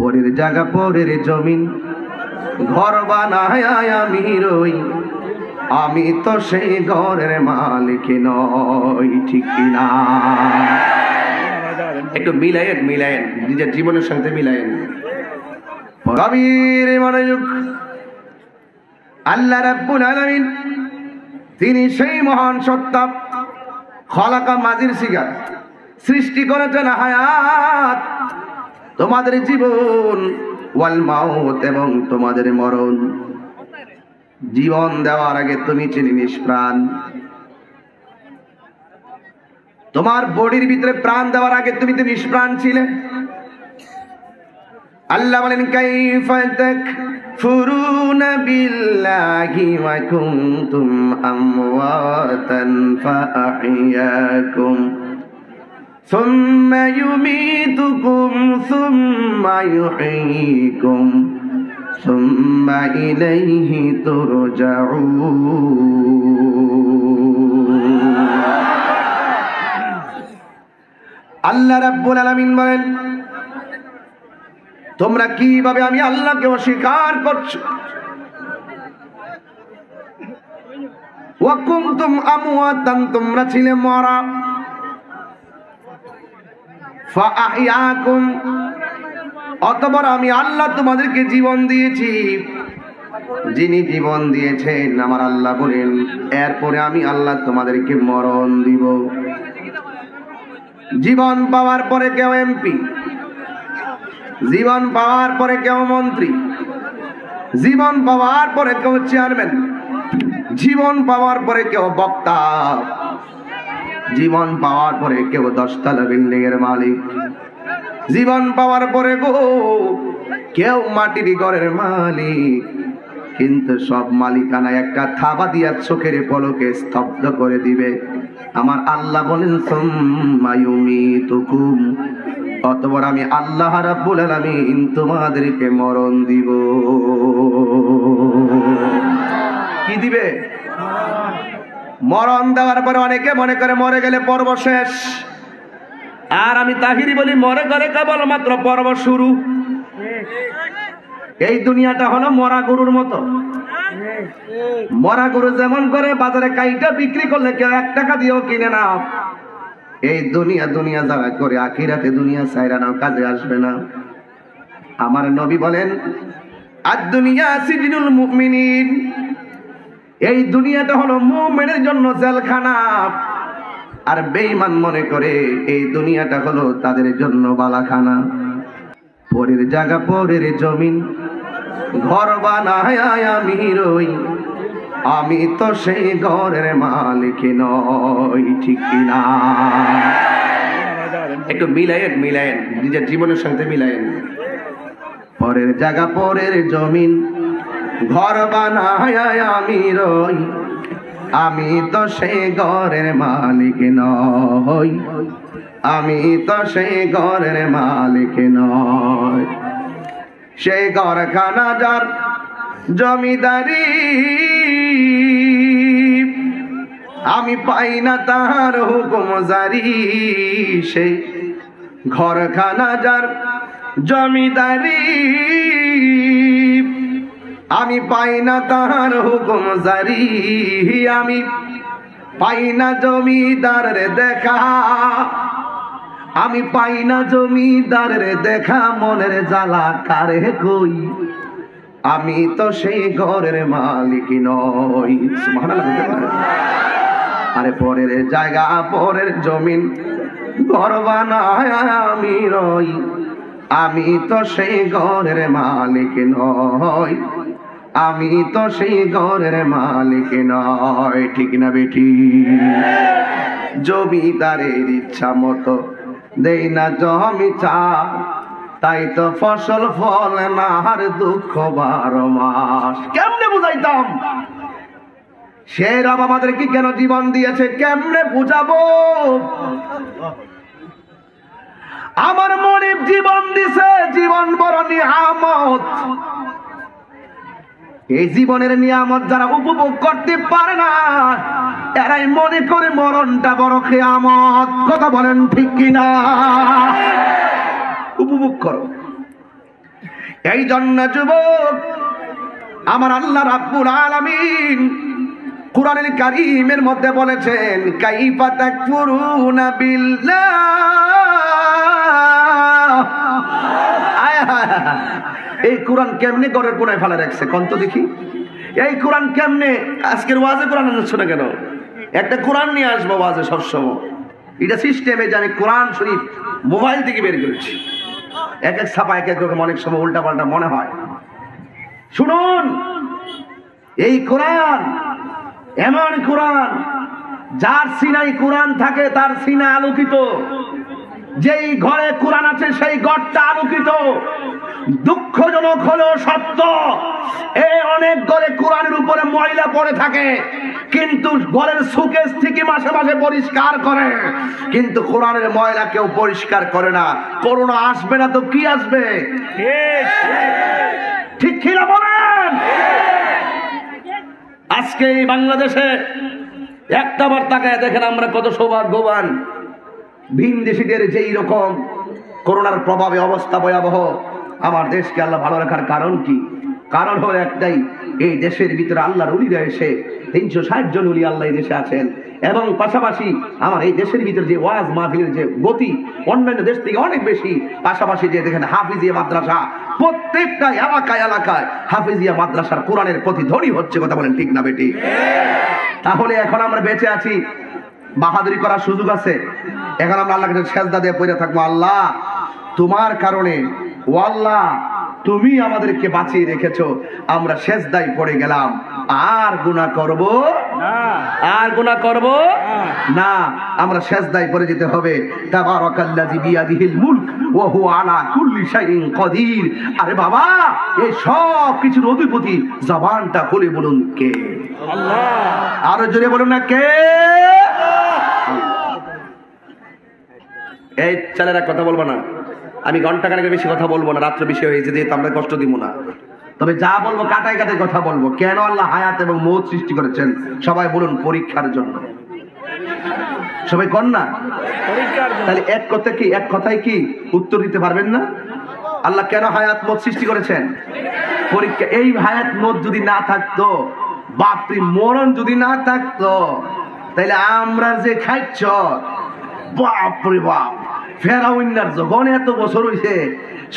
পরের জায়গা পরের জমিন ঘর বানায় আমি রই, আমি তো সেই ঘরের মালিক নই। ঠিক কিনা? একটু মিলায়েন নিজের জীবনের সাথে মিলায়েন। গভীর মনোযোগ। আল্লাহ রাব্বুল আলামিন তিনি সেই মহান সত্তা, খলাকা মাজির সিগা, সৃষ্টি করেছেন হায়াত, তোমাদের জীবন, ওয়াল মাউত, এবং তোমাদের মরণ। জীবন দেওয়ার আগে তুমি ছিলে নিষ্প্রাণ, তোমার বডির ভিতরে প্রাণ দেওয়ার আগে তুমি তো নিষ্প্রাণ ছিলে। আল্লাহ বলেন কাইফা তাকফুরুনা বিল্লাহি ওয়া কুনতুম আমওয়াতান ফাআহইয়াকুম সুম্মা ইউমীতুকুম সুম্মা ইউহয়ীকুম সুম্মা ইলাইহি তুরজাউন। আল্লাহ রাব্বুল আলামিন বলেন, তোমরা কিভাবে আমি আল্লাহকে অস্বীকার করছো? ওয়া কুনতুম আমওয়াতান, তোমরা ছিলে মরা, ফাআহইয়াকুম, অতঃপর আমি আল্লাহ তোমাদেরকে জীবন দিয়েছি। যিনি জীবন দিয়েছেন আমার আল্লাহ বলেন, এরপরে আমি আল্লাহ তোমাদেরকে মরণ দিব। জীবন পাওয়ার পরে কেউ এমপি, জীবন পাওয়ার পরে কেউ মন্ত্রী, জীবন পাওয়ার পরে কেউ চেয়ারম্যান, জীবন পাওয়ার পরে কেউ বক্তা, জীবন পাওয়ার পরে কেউ 10 তলা বিল্ডিং এর মালিক, জীবন পাওয়ার পরে কেউ মাটির ঘরের মালিক। কিন্তু সব মালিকানা একটা থাবা দিয়া চোখের পলকে স্তব্ধ করে দিবে। আমার আল্লাহ বলেন সুম্মা ইউমীতুকুম, অতঃপর আমি আল্লাহ রাব্বুল আলামিন তোমাদেরকে মরণ দিব। কি দিবে? মরণ দেওয়ার পরে অনেকে মনে করে মরে গেলে পর্ব শেষ, আর আমি তাহিরি বলি মরে গেলে কেবলমাত্র পর্ব শুরু। এই দুনিয়াটা হলো মরা গরুর মতো। মরা গরু যেমন করে বাজারে কাইটা বিক্রি করলে কেউ 1 টাকা দিয়েও কিনে না, এই দুনিয়া যারা করে আখিরাতে দুনিয়া ছাইরা নাও, কাজে আসবে না। আমার নবী বলেন আদ-দুনিয়া সিজনুল মুমিনিন, এই দুনিয়াটা হলো মুমিনের জন্য জেলখানা। আর বেঈমান মনে করে এই দুনিয়াটা হলো তাদের জন্য বালাখানা। পরের জায়গা পরের জমিন ঘর বানায় আমি রই, আমি তো সেই ঘরের মালিক নই। ঠিক কিনা? একটু মিলায়েন নিজের জীবনের সাথে মিলায়েন। পরের জায়গা পরের জমিন ঘর বানায় আমি রই, আমি তো সেই ঘরের মালিক নই, আমি তো সেই ঘরের মালিক নই। সেই ঘরখানা যার জমিদারি, আমি পাই না তাহার হুকুম জারি। সেই ঘরখানা যার জমিদারি, আমি পাই না তাহার হুকুম জারি। আমি পাই না জমিদারের দেখা, আমি পাই না জমিদারের দেখা। মনের জ্বালা কারে কই, আমি তো সেই ঘরের মালিক নই। আরে পরের জায়গা পরের জমিন ঘর বানায় আমি রই, আমি তো সেই ঘরের মালিক নই, আমি তো সেই ঘরের মালিক নই। ঠিক না বেটি? জমিদারের ইচ্ছা মতো দেই না জমি চা, তাই তো ফসল ফলে না, আর দুঃখ 12 মাস। কেমনে বুঝাইতাম? সে রব আমাদেরকে কেন জীবন দিয়েছে, কেমনে বুঝাবো? আমার মনিব জীবন দিছে, জীবন বড় নিয়ামত। এই জীবনের নিয়ামত যারা উপভোগ করতে পারে না, এরাই মনে করে মরণটা বড় কিয়ামত। কথা বলেন ঠিক কিনা? উপভোগ করো। এই জন্য যুবক, আমার আল্লাহ রাব্বুল আলামিন কুরআনুল কারীমের মধ্যে বলেছেন, কাইফা তাকফুরুনা বিল্লাহ। এই কোরআন কেমনে ঘরের কোনায় ফেলে রাখছে কোন তো দেখি। এই কোরআন কেমনে আজকের ওয়াজে কোরআন আনছো না কেন? একটা কোরআন নিয়ে আসবো ওয়াজে সবসময়। এটা সিস্টেমে যে আমি কোরআন শরীফ মোবাইল থেকে বের করেছি, এক এক ছাপা এক এক রকম, অনেক সময় উল্টা পাল্টা মনে হয়। শুনুন, এই কোরআন এমন কোরআন, যার সিনাই কোরআন থাকে তার সিনা আলোকিত। যেই ঘরে কোরআন আছে সেই ঘরটা আলোকিত। দুঃখজনক হলেও সত্য, এই অনেক ঘরে কোরআনের উপরে ময়লা পড়ে থাকে, কিন্তু ঘরের সুকেস থেকে মাসে মাসে পরিষ্কার করে, কিন্তু কোরআনের ময়লা কেউ পরিষ্কার করে না। করোনা আসবে না তো কি আসবে? ঠিক কিনা বলেন? আজকে এই বাংলাদেশে একটা বার তাকায় দেখেন আমরা কত সৌভাগ্যবান। ভিন দেশিদের যেই রকম করোনার প্রভাবে অবস্থা ভয়াবহ, আমার দেশকে আল্লাহ ভালো রাখার কারণ কি? কারণ হলো একটাই, এই দেশের ভিতরে আল্লাহর ওলিরা এসে 360 জন ওলি আল্লাহ এই দেশে আছেন। এবং পাশাপাশি আমার এই দেশের ভিতরে যে ওয়াজ মাহফিলের যে গতি অন্যান্য দেশ থেকে অনেক বেশি। পাশাপাশি যে দেখেন হাফিজিয়া মাদ্রাসা, প্রত্যেকটা এলাকায় এলাকায় হাফিজিয়া মাদ্রাসার কোরআনের প্রতিধ্বনি হচ্ছে। কথা বলেন ঠিক না বেটি? তাহলে এখন আমরা বেঁচে আছি, বাহাদুরি করার সুযোগ আছে। এখন আমরা আল্লাহকে সেজদা দিয়ে পড়ে থাকবো, আল্লাহ তোমার কারণে, ও আল্লাহ তুমি আমাদেরকে বাঁচিয়ে রেখেছো, আমরা সেজদায় পড়ে গেলাম, আর গুনাহ করব না, আর গুনাহ করব না। আমরা সেজদায় পড়ে যেতে হবে। তাবারাকাল্লাযী বিয়াদিহিল মুলক ওয়া হুয়া আলা কুল্লি শাইইন কাদির। আরে বাবা, এই সব কিছুর অধিপতি, জবানটা খুলে বলুন কে? আল্লাহ। আরো জোরে বলুন না কে? এই ছেলেরা কথা বলবো না, আমি ঘন্টা খানেকের বেশি কথা বলবো না, রাত্রে বেশি হয়েছে যে আমরা কষ্ট দিব না। তবে যা বলবো কাটায় কাটায় কথা বলবো। কেন আল্লাহ হায়াত এবং মৌত সৃষ্টি করেছেন? সবাই বলুন পরীক্ষার জন্য। সবাই কর না? তাহলে এক কথায় কি উত্তর দিতে পারবেন না? আল্লাহ কেন হায়াত মৌত সৃষ্টি করেছেন? পরীক্ষা। এই হায়াত মৌত যদি না থাকতো, বাপরি মরণ যদি না থাকতো, তাহলে আমরা যে খাইছ, বাপরে বাপ, ফেরাউন্নার যখন এত বছর হইছে,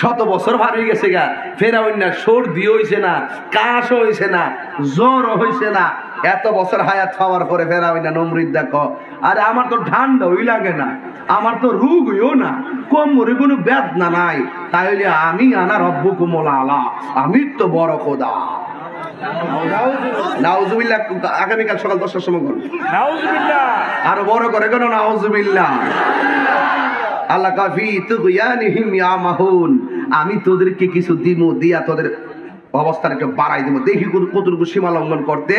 100 বছর ভার হয়ে গেছে গা, ফেরাউন্নার সর্দি হইছে না, কাশ হইছে না, জ্বর হইছে না। এত বছর হায়াত পাওয়ার পরে ফেরাউন্না নমরুদ দেখো, আরে আমার তো ঠান্ডা হই লাগে না, আমার তো রোগ হইও না, কোমরে কোনো বেদনা নাই, তাইলে আমি আনা রব্বুকুমুল আলা, আমি তো বড় খোদা। নাউজুবিল্লাহ। আগামীকাল সকাল 10টার সময় করুন নাউজুবিল্লাহ, আরো বড় করে কেন নাউজুবিল্লাহ। আল্লাহ কাফি তুগয়ানিহিম ইয়ামাহুন, আমি তোদেরকে কিছু দিমু, দিয়া তোদের অবস্থাটা একটু বাড়াই দেবো, দেখি কতটুকু সীমা লঙ্ঘন করতে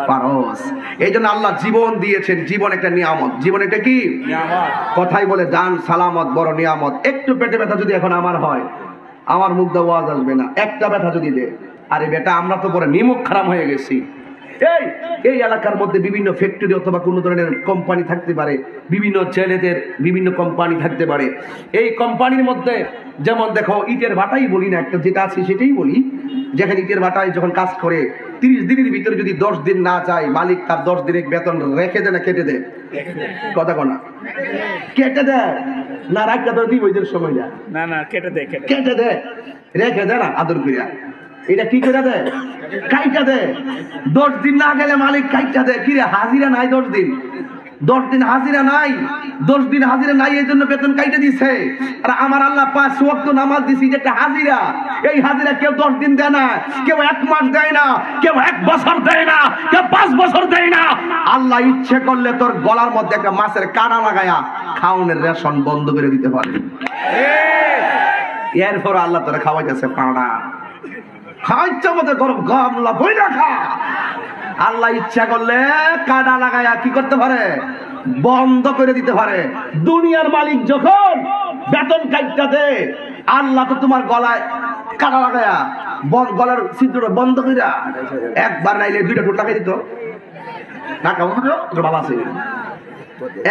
পারস। এই জন্য আল্লাহ জীবন দিয়েছেন। জীবন একটা নিয়ামত। জীবন একটা কি নিয়ামত? কথাই বলে জান সালামত বড় নিয়ামত। একটু পেটে ব্যথা যদি এখন আমার হয়, আমার মুখ দিয়ে ওয়াজ আসবে না। একটা ব্যথা যদি দে, আরে বেটা আমরা তো পরে নিমুখ খারাপ হয়ে গেছি। এই এলাকার মধ্যে বিভিন্ন ফ্যাক্টরি অথবা কোন ধরনের কোম্পানি থাকতে পারে, বিভিন্ন ছেলেদের বিভিন্ন কোম্পানি থাকতে পারে। এই কোম্পানির মধ্যে যেমন দেখো, ইটের ভাটাই বলি না, একটা যেটা আছে সেটাই বলি। যেখানে ইটের ভাটায় যখন কাজ করে 30 দিনের ভিতরে যদি 10 দিন না যায়, মালিক তার 10 দিনের বেতন রেখে দেয় না কেটে দেয়? কথা কোনা কেটে দেয় না, রাখতে তো দিব ওইদের সময় না, না কেটে দেয়, কেটে দেয়, রেখে দেয় না আদর করিয়া। এটা কি করে দেয়? কাইটা দেয়। 10 দিন না গেলে মালিক কাইটা দেয়। কি রে, হাজিরা নাই 10 দিন, 10 দিন হাজিরা নাই, 10 দিন হাজিরা নাই, এই জন্য বেতন কাইটা দিছে। আর আমার আল্লাহ 5 ওয়াক্ত নামাজ দিছি, যেটা হাজিরা, এই হাজিরা কেউ 10 দিন দেয় না, কেউ 1 মাস দেয় না, কেউ 1 বছর দেয় না, কেউ 5 বছর দেয় না। আল্লাহ ইচ্ছে করলে তোর গলার মধ্যে একটা মাছের কাঁটা লাগায়া খাওনের রেশন বন্ধ করে দিতে পারে। এরপর আল্লাহ তোরা খাওয়াইতেছে পাড়া, খাইছে মতো গরম গামলা বই রাখা। আল্লাহ ইচ্ছা করলে কাঁটা লাগায়া কি করতে পারে? বন্ধ করে দিতে পারে। দুনিয়ার মালিক যখন বেতন কাইটা দেয়, আল্লাহ তো তোমার গলায় কাঁটা লাগায়া গলার ছিদ্রটা বন্ধ কইরা একবার নাইলে 2টা ঠোঁট লাগাই দিত না। কেমন ভালো আছে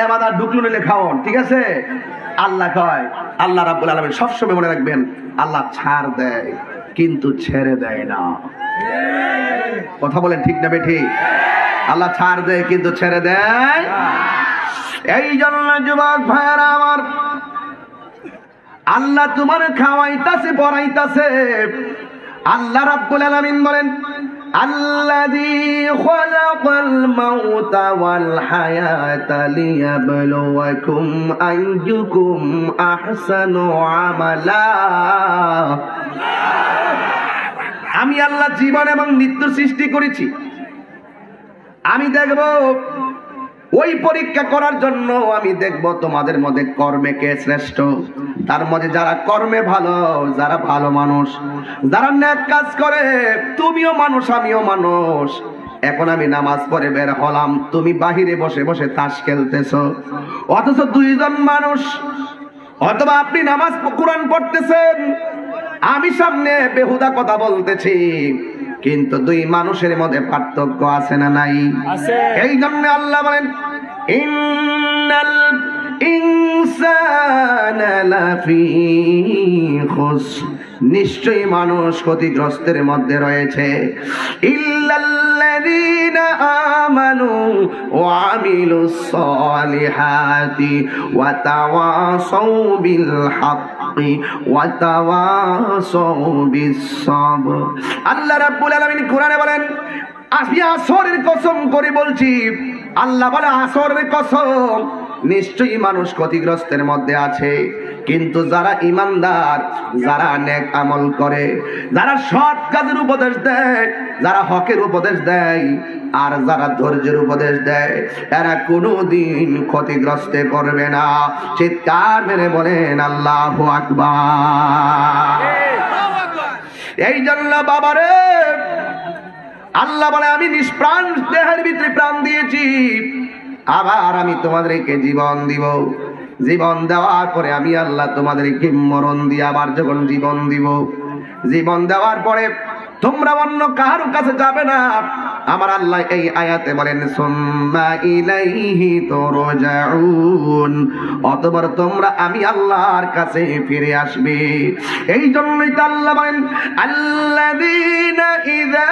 এবার ঢুকলো নিলে খাওন, ঠিক আছে? আল্লাহ কয়, আল্লাহ রাব্বুল আলামিন সবসময় মনে রাখবেন, আল্লাহ ছাড় দেয়। কিন্তু ছেড়ে দেয় না। কথা বলেন ঠিক না বেঠিক? আল্লাহ ছাড় দেয় কিন্তু ছেড়ে দেয়। এই জন্য যুবক ভাইরা আমার, আল্লাহ তোমার খাওয়াইতাছে পড়াইতাছে। আল্লাহ রাব্বুল আলামিন বলেন, আল্লাযী খালাকাল মাউতা ওয়াল হায়াতা লিয়াবলুয়াকুম আইয়ুকুম আহসানু আমালা। আমি আল্লাহ জীবন এবং মৃত্যু সৃষ্টি করেছি। আমি দেখব, ওই পরীক্ষা করার জন্য আমি দেখব তোমাদের মধ্যে কর্মে কে শ্রেষ্ঠ। তার মধ্যে যারা কর্মে ভালো, যারা ভালো মানুষ, যারা নেক কাজ করে। তুমিও মানুষ, আমিও মানুষ। এখন আমি নামাজ পড়ে বের হলাম, তুমি বাহিরে বসে বসে তাস খেলতেছো, অথচ দুইজন মানুষ। অথবা আপনি নামাজ কোরআন পড়তেছেন, আমি সামনে বেহুদা কথা বলতেছি, কিন্তু দুই মানুষের মধ্যে পার্থক্য আছে না নাই? এই জন্য আল্লাহ বলেন, ইন্নাল ইনসানা লাফি খুসর, নিশ্চয়ই মানুষ ক্ষতিগ্রস্তের মধ্যে রয়েছে। ইল্লাল্লাযীনা আমানু ওয়া আমিলুস সালিহাতি ওয়া তাওয়াসাউ বিল হাক্কি ওয়া তাওয়াসাউ বিস সাবর। আল্লাহ রাব্বুল আলামিন কোরআনে বলেন, আমি আসরের কসম করে বলছি, আল্লাহ বলে আসরের কসম, নিশ্চয়ই মানুষ ক্ষতিগ্রস্তের মধ্যে আছে। কিন্তু যারা ইমানদার, যারা নেক আমল করে, যারা সৎ কাজের উপদেশ দেয়, যারা হকের উপদেশ দেয়, আর যারা ধৈর্যের উপদেশ দেয়, এরা কোনোদিন ক্ষতিগ্রস্তে পড়বে না। চিৎকার মেরে বলেন আল্লাহু আকবার। এই জন্য বাবারে, আল্লাহ বলে, আমি নিষ্প্রাণ দেহের ভিতরে প্রাণ দিয়েছি, আবার আমি তোমাদেরকে জীবন দিব। জীবন দেওয়ার পরে আমি আল্লাহ তোমাদেরকে মরণ দিয়ে আবার যখন জীবন দিব, জীবন দেওয়ার পরে তোমরা অন্য কারো কাছে যাবে না। আমার আল্লাহ এই আয়াতে বলেন, সুম্মা ইলাইহি তুরজাউন, অতঃপর তোমরা আমি আল্লাহর কাছে ফিরে আসবে। এই জন্যই তো আল্লাহ বলেন, আল্লাযীনা ইযা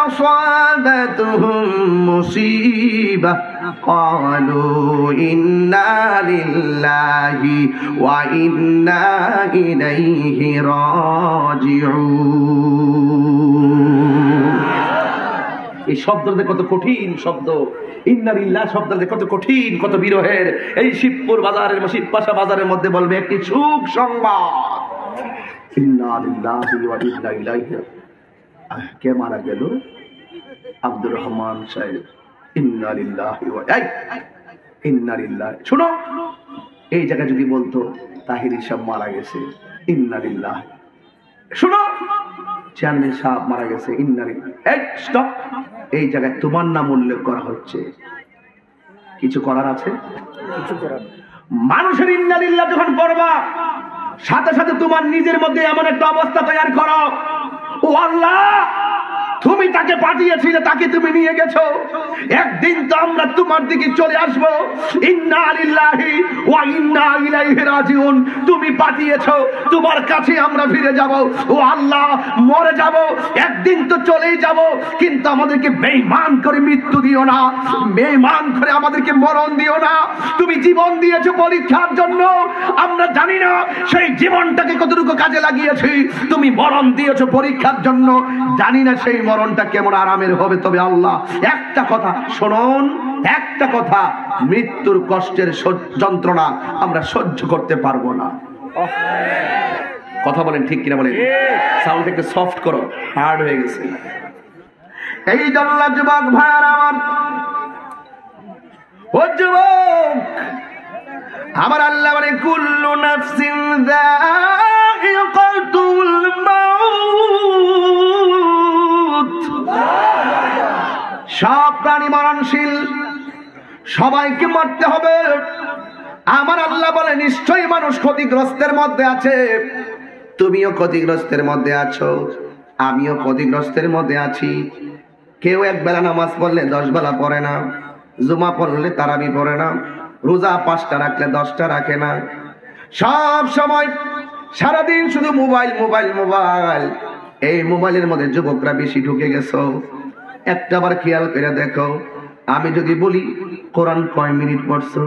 আসাবাতুহুম মুসিবাহ ক্বালু ইন্না লিল্লাহি ওয়া ইন্না ইলাইহি রাজিউন। এই শব্দটা কত কঠিন শব্দ, ইন্নালিল্লাহ শব্দটা কত কঠিন, কত বিরহের। এই শিবপুর বাজারের, শিবপাশা বাজারের মধ্যে বলবে একটি সুখ সংবাদ, ইন্নালিল্লাহি ওয়া ইন্না ইলাইহি। কে মারা গেল? আব্দুর রহমান সাহেব। ইন্নালিল্লাহি ওয়া ইন্নালিল্লাহি। শুনো, এই জায়গায় যদি বলতো তাহির সাহেব মারা গেছে, ইন্নালিল্লাহি। শুনো, চেয়ারম্যান সাহেব মারা গেছে, ইন্নালিল্লাহি। এই স্টপ, এই জায়গায় তোমার নাম উল্লেখ করা হচ্ছে, কিছু করার আছে? কিছু করার। মানুষের ইন্নালিল্লাহ যখন পড়বা, সাথে সাথে তোমার নিজের মধ্যে এমন একটা অবস্থা তৈরি করো, ও আল্লাহ, তুমি তাকে পাঠিয়েছিলে, তাকে তুমি নিয়ে গেছো, একদিন তো আমরা তোমার দিকে চলে আসবো। ইন্না লিল্লাহি ওয়া ইন্না ইলাইহি রাজিউন। তুমি পাঠিয়েছো, তোমার কাছে আমরা ফিরে যাব। ও আল্লাহ, মরে যাব, একদিন তো চলেই যাব, কিন্তু আমাদেরকে বেঈমান করে মৃত্যু দিও না, বেঈমান করে আমাদেরকে মরণ দিও না। তুমি জীবন দিয়েছো পরীক্ষার জন্য, আমরা জানি না সেই জীবনটাকে কতটুকু কাজে লাগিয়েছি। তুমি মরণ দিয়েছো পরীক্ষার জন্য, জানি না সেই মরণটা কেমন আরামের হবে। তবে আল্লাহ একটা কথা শুনুন, একটা কথা, মৃত্যুর কষ্টের যন্ত্রণা আমরা সহ্য করতে পারবো না। কথা বলেন ঠিক কিনা বলেন? সাউন্ড একটু সফট করো, হার্ড হয়ে গেছে। এই জন্য যুবক ভাইয়ার আমার, ও যুবক আমার, আল্লাহ বলে, কুল্লু নাফসিন যায়িকাতুল মাউত। সব প্রাণী মরণশীল, সবাইকে মরতে হবে। আমার আল্লাহ বলে, নিশ্চয়ই মানুষ ক্ষতিগ্রস্তের মধ্যে আছে। তুমিও ক্ষতিগ্রস্তের মধ্যে আছো, আমিও ক্ষতিগ্রস্তের মধ্যে আছি। কেউ এক বেলা নামাজ পড়লে 10 বেলা পড়ে না, জুমা পড়লে তারাবি পড়ে না, রোজা 5টা রাখলে 10টা রাখে না। সব সময় সারাদিন শুধু মোবাইল মোবাইল মোবাইল। এই মোবাইলের মধ্যে যুবকরা বেশি ঢুকে গেছো। একটাবার খেয়াল করে দেখো, আমি যদি বলি কোরআন কয় মিনিট পড়ছো,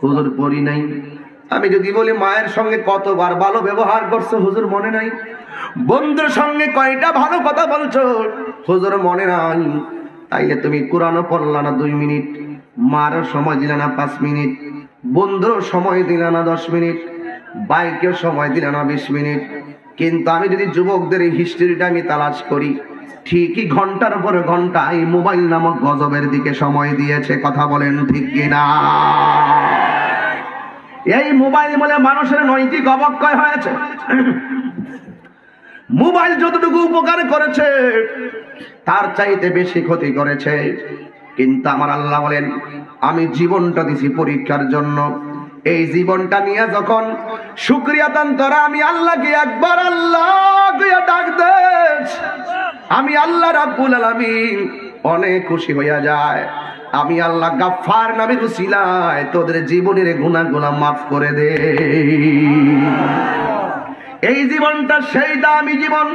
হুজুর পড়ি নাই। আমি যদি বলি মায়ের সঙ্গে কতবার ভালো ব্যবহার করছো, হুজুর মনে নাই। বন্ধুর সঙ্গে কয়টা ভালো কথা বলছো, হুজুর মনে নাই। তাইলে তুমি কোরআনও পড়লা না 2 মিনিট, মারও সময় দিলা না 5 মিনিট, বন্ধুরও সময় দিলা না 10 মিনিট, বাইকেও সময় দিলা না 20 মিনিট। কিন্তু আমি যদি যুবকদের এই হিস্ট্রিটা আমি তালাশ করি, ঠিকই ঘন্টার পর ঘন্টা এই মোবাইল নামক গজবের দিকে সময় দিয়েছে। কথা বলেন ঠিক কিনা? এই মোবাইল বলে মানুষের নৈতিক অবক্ষয় হয়েছে। মোবাইল যতটুকু উপকার করেছে তার চাইতে বেশি ক্ষতি করেছে। কিন্তু আমার আল্লাহ বলেন, আমি জীবনটা দিছি পরীক্ষার জন্য। এই জীবনটা নিয়ে যখন শুকরিয়া দান করা, আমি আল্লাহকে একবার আল্লাহ কইয়া ডাক দেস, আমি আল্লাহ রাব্বুল আলামিন অনেক খুশি হইয়া যায়। আমি আল্লাহ গাফফার নামের উসিলায় তোদের জীবনের গুনাহগুলো মাফ করে দে। এই জীবনটা সেই দামি জীবন।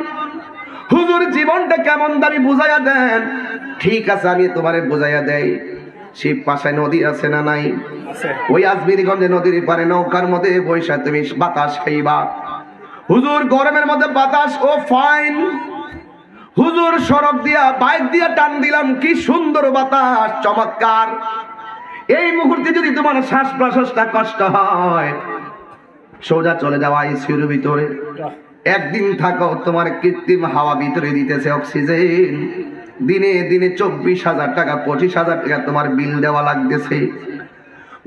হুজুর জীবনটা কেমন দামি বুঝাইয়া দেন। ঠিক আছে, আমি তোমারে বুঝাইয়া দেই। শিব পাশায় নদী আছে না নাই? ওই আজমিরগঞ্জে নদীর পারে নৌকার মধ্যে বৈশা তুমি বাতাস খাইবা। হুজুর গরমের মধ্যে বাতাস ও ফাইন। হুজুর সড়ক দিয়া বাইক দিয়া টান দিলাম, কি সুন্দর বাতাস, চমৎকার। এই মুহূর্তে যদি তোমার শ্বাস প্রশ্বাসটা কষ্ট হয়, সোজা চলে যাওয়া আইসিইউর ভিতরে। একদিন থাকো, তোমার কৃত্রিম হাওয়া ভিতরে দিতেছে অক্সিজেন। দিনে দিনে 24,000 টাকা 25,000 টাকা তোমার বিল দেওয়া লাগতেছে।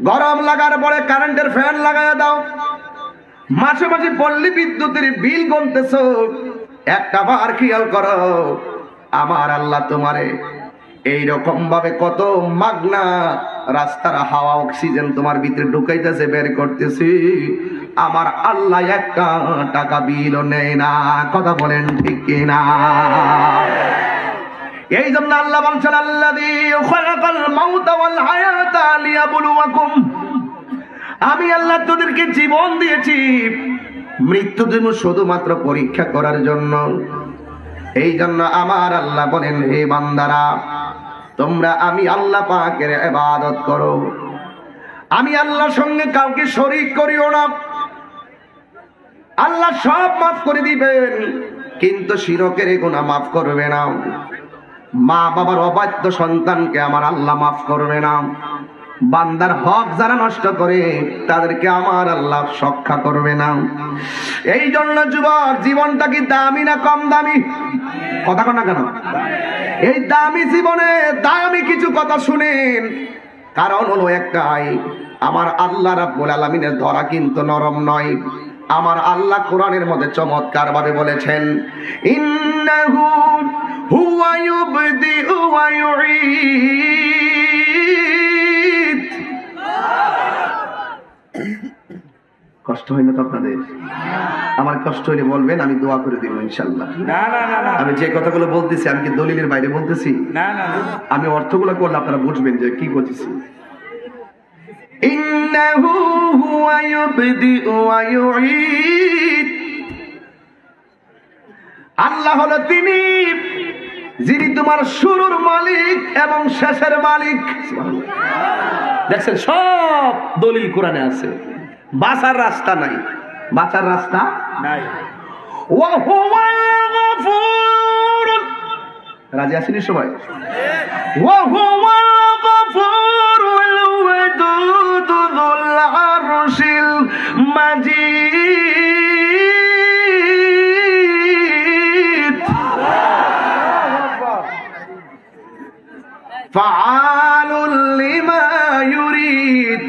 গরম লাগার পরে কারেন্টের ফ্যান লাগায় দাও, মাসে মাসে পল্লী বিদ্যুতের বিল গুনতেছো। একটা বার খেয়াল করো, আমার আল্লাহ তোমারে এইরকম ভাবে কত মাগনা রাস্তার হাওয়া অক্সিজেন তোমার ভিতরে ঢুকাইতেছে, বের করতেছি। আমার আল্লাহ একটা টাকা বিলও নেয় না। কথা বলেন ঠিক কিনা? এই জন্য আল্লাহ বলছেন, আল্লাযী খালাকাল মাউতা ওয়াল হায়াতা লিয়াবলুয়াকুম। আমি আল্লাহ তোদেরকে জীবন দিয়েছি, মৃত্যু দেব শুধুমাত্র পরীক্ষা করার জন্য। এই জন্য আমার আল্লাহ বলেন, হে বান্দারা, তোমরা আমি আল্লাহ পাকের ইবাদত করো। আমি আল্লাহর সঙ্গে কাউকে শরীক করিও না। আল্লাহ সব মাফ করে দিবেন, কিন্তু শিরকের গুনাহ মাফ করবে না। মা বাবার অবাধ্য সন্তানকে আমার আল্লাহ মাফ করবে না। বান্দার হক যারা নষ্ট করে তাদেরকে আমার আল্লাহ রক্ষা করবে না। এই জন্য যুবক, জীবনটা কি দামি না কম দামি? কথা কন না কেন? এই দামি জীবনে দামি কিছু কথা শুনেন। কারণ হলো একটাই, আমার আল্লাহ রাব্বুল আলামিনের ধরা কিন্তু নরম নয়। আমার আল্লাহ কোরআনের মধ্যে চমৎকার ভাবে বলেছেন, ইন্নাহু হুয়া ইউবদিউ ওয়া ইউঈদ। কষ্ট হয় না তো আপনাদের? আমার কষ্ট হইলে বলবেন, আমি দোয়া করে দিব ইনশাআল্লাহ। না না না, আমি যে কথাগুলো বলতেছি আমি কি দলিলের বাইরে বলতেছি? না না, আমি অর্থগুলো করলে আপনারা বুঝবেন যে কি বলতেছি। ইন্নাহু হুয়া ইউবদিউ ওয়া ইউঈদ। আল্লাহ হলো তিনি যিনি তোমার শুরুর মালিক এবং শেষের মালিক। দেখছেন, সব দলিল কোরআনে আছে। বাঁচার রাস্তা নাই, বাঁচার রাস্তা নাই। ওয়া হুয়াল গফুর। রাজি আছেন সবাই? ওয়া হুয়াল গফুরুল ওয়াদুদ যুল আরশিল মাজিদ। ফাআলুল লিমা ইউরিদ।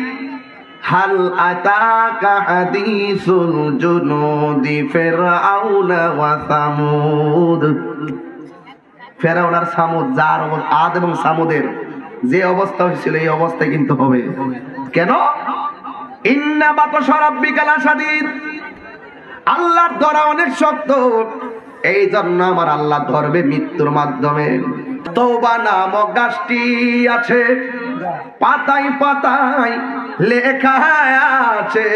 হাল আতাকা হাদিসুল জুনুদি ফিরআউনা ওয়া সামুদ। ফেরাউন আর সামুদ, যার আদ এবং সামুদের যে অবস্থা হয়েছিল এই অবস্থায় কিন্তু হবে। কেন? ইন্না বাতশা রাব্বিকা লাশাদীদ। আল্লাহর ধরা অনেক শক্ত। এই জন্য আমার আল্লাহ ধরবে মৃত্যুর মাধ্যমে। তওবা নামক গাছটি আছে, পাতায় পাতায় লেখা আছে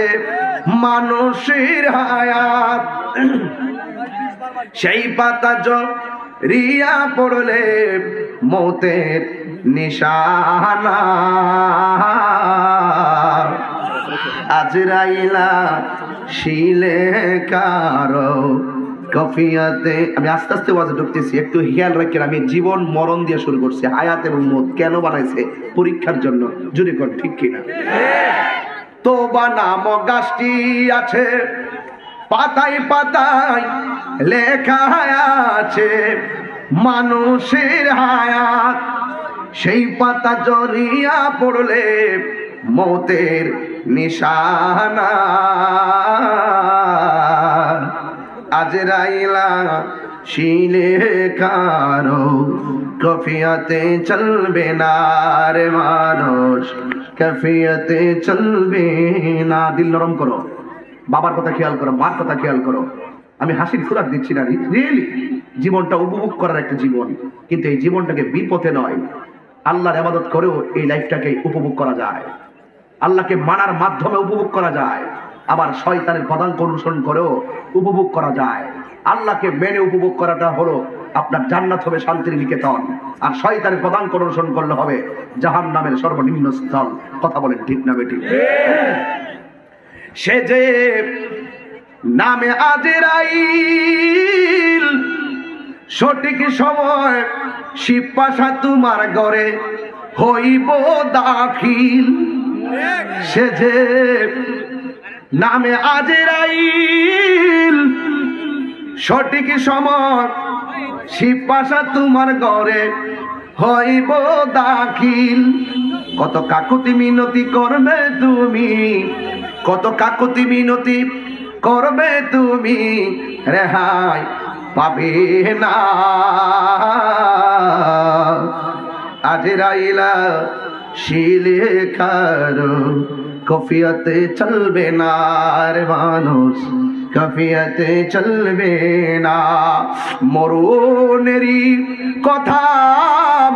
মানুষের হায়াত। সেই পাতা ঝরিয়া পড়লে মৌতের নিশানা, আজরাইলা শিলে কারো কফিয়াতে। আমি আস্তে আস্তে ওয়াজে ঢুকতেছি, একটু খেয়াল রাখেন। আমি জীবন মরণ দিয়ে শুরু করছি। হায়াত এবং মৌত কেন বানাইছে? পরীক্ষার জন্য। জুড়ে কর ঠিক কিনা? তোবা নামক গাছটি আছে, পাতায় পাতায় লেখা আছে মানুষের হায়াত। সেই পাতা ঝরিয়া পড়লে মৌতের নিশানা, আজরাইলা শিলে কারো কফিয়াতে চলবে না রে মানুষ, কফিয়াতে চলবে না। দিল নরম করো, বাবার কথা খেয়াল করো, মার কথা খেয়াল করো। আমি হাসির খোরাক দিচ্ছি না, রিয়েলি জীবনটা উপভোগ করার একটা জীবন, কিন্তু এই জীবনটাকে বিপথে নয়, আল্লাহর ইবাদত করেও এই লাইফটাকে উপভোগ করা যায়, আল্লাহকে মানার মাধ্যমে উপভোগ করা যায়, আবার শয়তানের পদাঙ্ক অনুসরণ করেও উপভোগ করা যায়। আল্লাহকে মেনে উপভোগ করাটা হলো আপনার জান্নাত হবে শান্তির নিকেতন, আর শয়তানের পদাঙ্ক অনুসরণ করলে হবে জাহান্নামের সর্বনিম্ন স্থল। কথা বলেন ঠিক না বেঠিক? সে যে নামে আজরাইল, সঠিক সময় শিবপাশা তোমার ঘরে হইব দাখিল। সে যে নামে আজরাইল, সঠিক সময় শিবপাশা তোমার ঘরে হইব দাখিল। কত কাকুতি মিনতি করবে তুমি, কত কাকুতি মিনতি করবে তুমি, রেহাই পাবে না। আজরাইলা শিলে কারো কফিয়াতে চলবে না রে মানুষ, কফিয়াতে চলবে না। মরণেরই কথা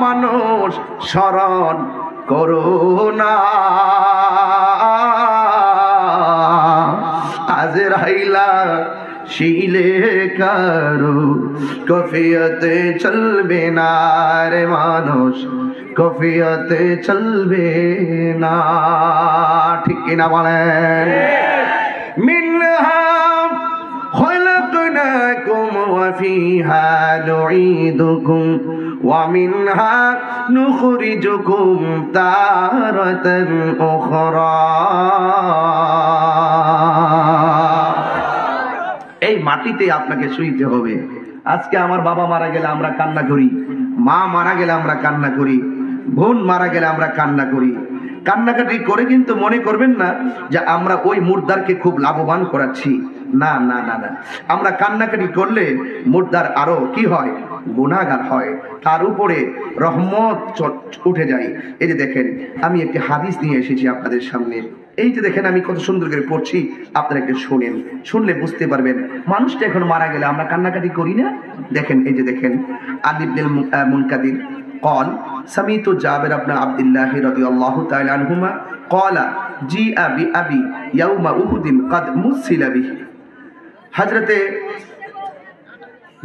মানুষ স্মরণ করো না, আজরাইলা শিলে কারো কফিয়াতে চলবে না রে মানুষ, কফিয়াতে চলবে না। ঠিক কিনা বলেন? মিনহা خلقناكم وفيها نعيدكم ومنها نخرجكم تارة أخرى। এই মাটিতে আপনাকে শুইতে হবে। আজকে আমার বাবা মারা গেলে আমরা কান্না করি, মা মারা গেলে আমরা কান্না করি, বোন মারা গেলে আমরা কান্না করি। কান্নাকাটি করে কিন্তু মনে করবেন না যে আমরা ওই মুর্দারকে খুব লাভবান করাচ্ছি। না না না না, আমরা কান্নাকাটি করলে মুর্দার আরো কি হয়? গুনাহগার হয়, তার উপরে রহমত উঠে যায়। এই যে দেখেন, আমি একটি হাদিস নিয়ে এসেছি আপনাদের সামনে। এই যে দেখেন আমি কত সুন্দর করে পড়ছি, আপনারা একটু শুনেন, শুনলে বুঝতে পারবেন মানুষটা এখন মারা গেলে আমরা কান্নাকাটি করি না। দেখেন, এই যে দেখেন, আলী ইবনুল মুনকাদির قال سمعت جابر بن عبد الله رضي الله تعالى عنهما قال جيء بأبي يوم أحد قد مثل به। হযরতে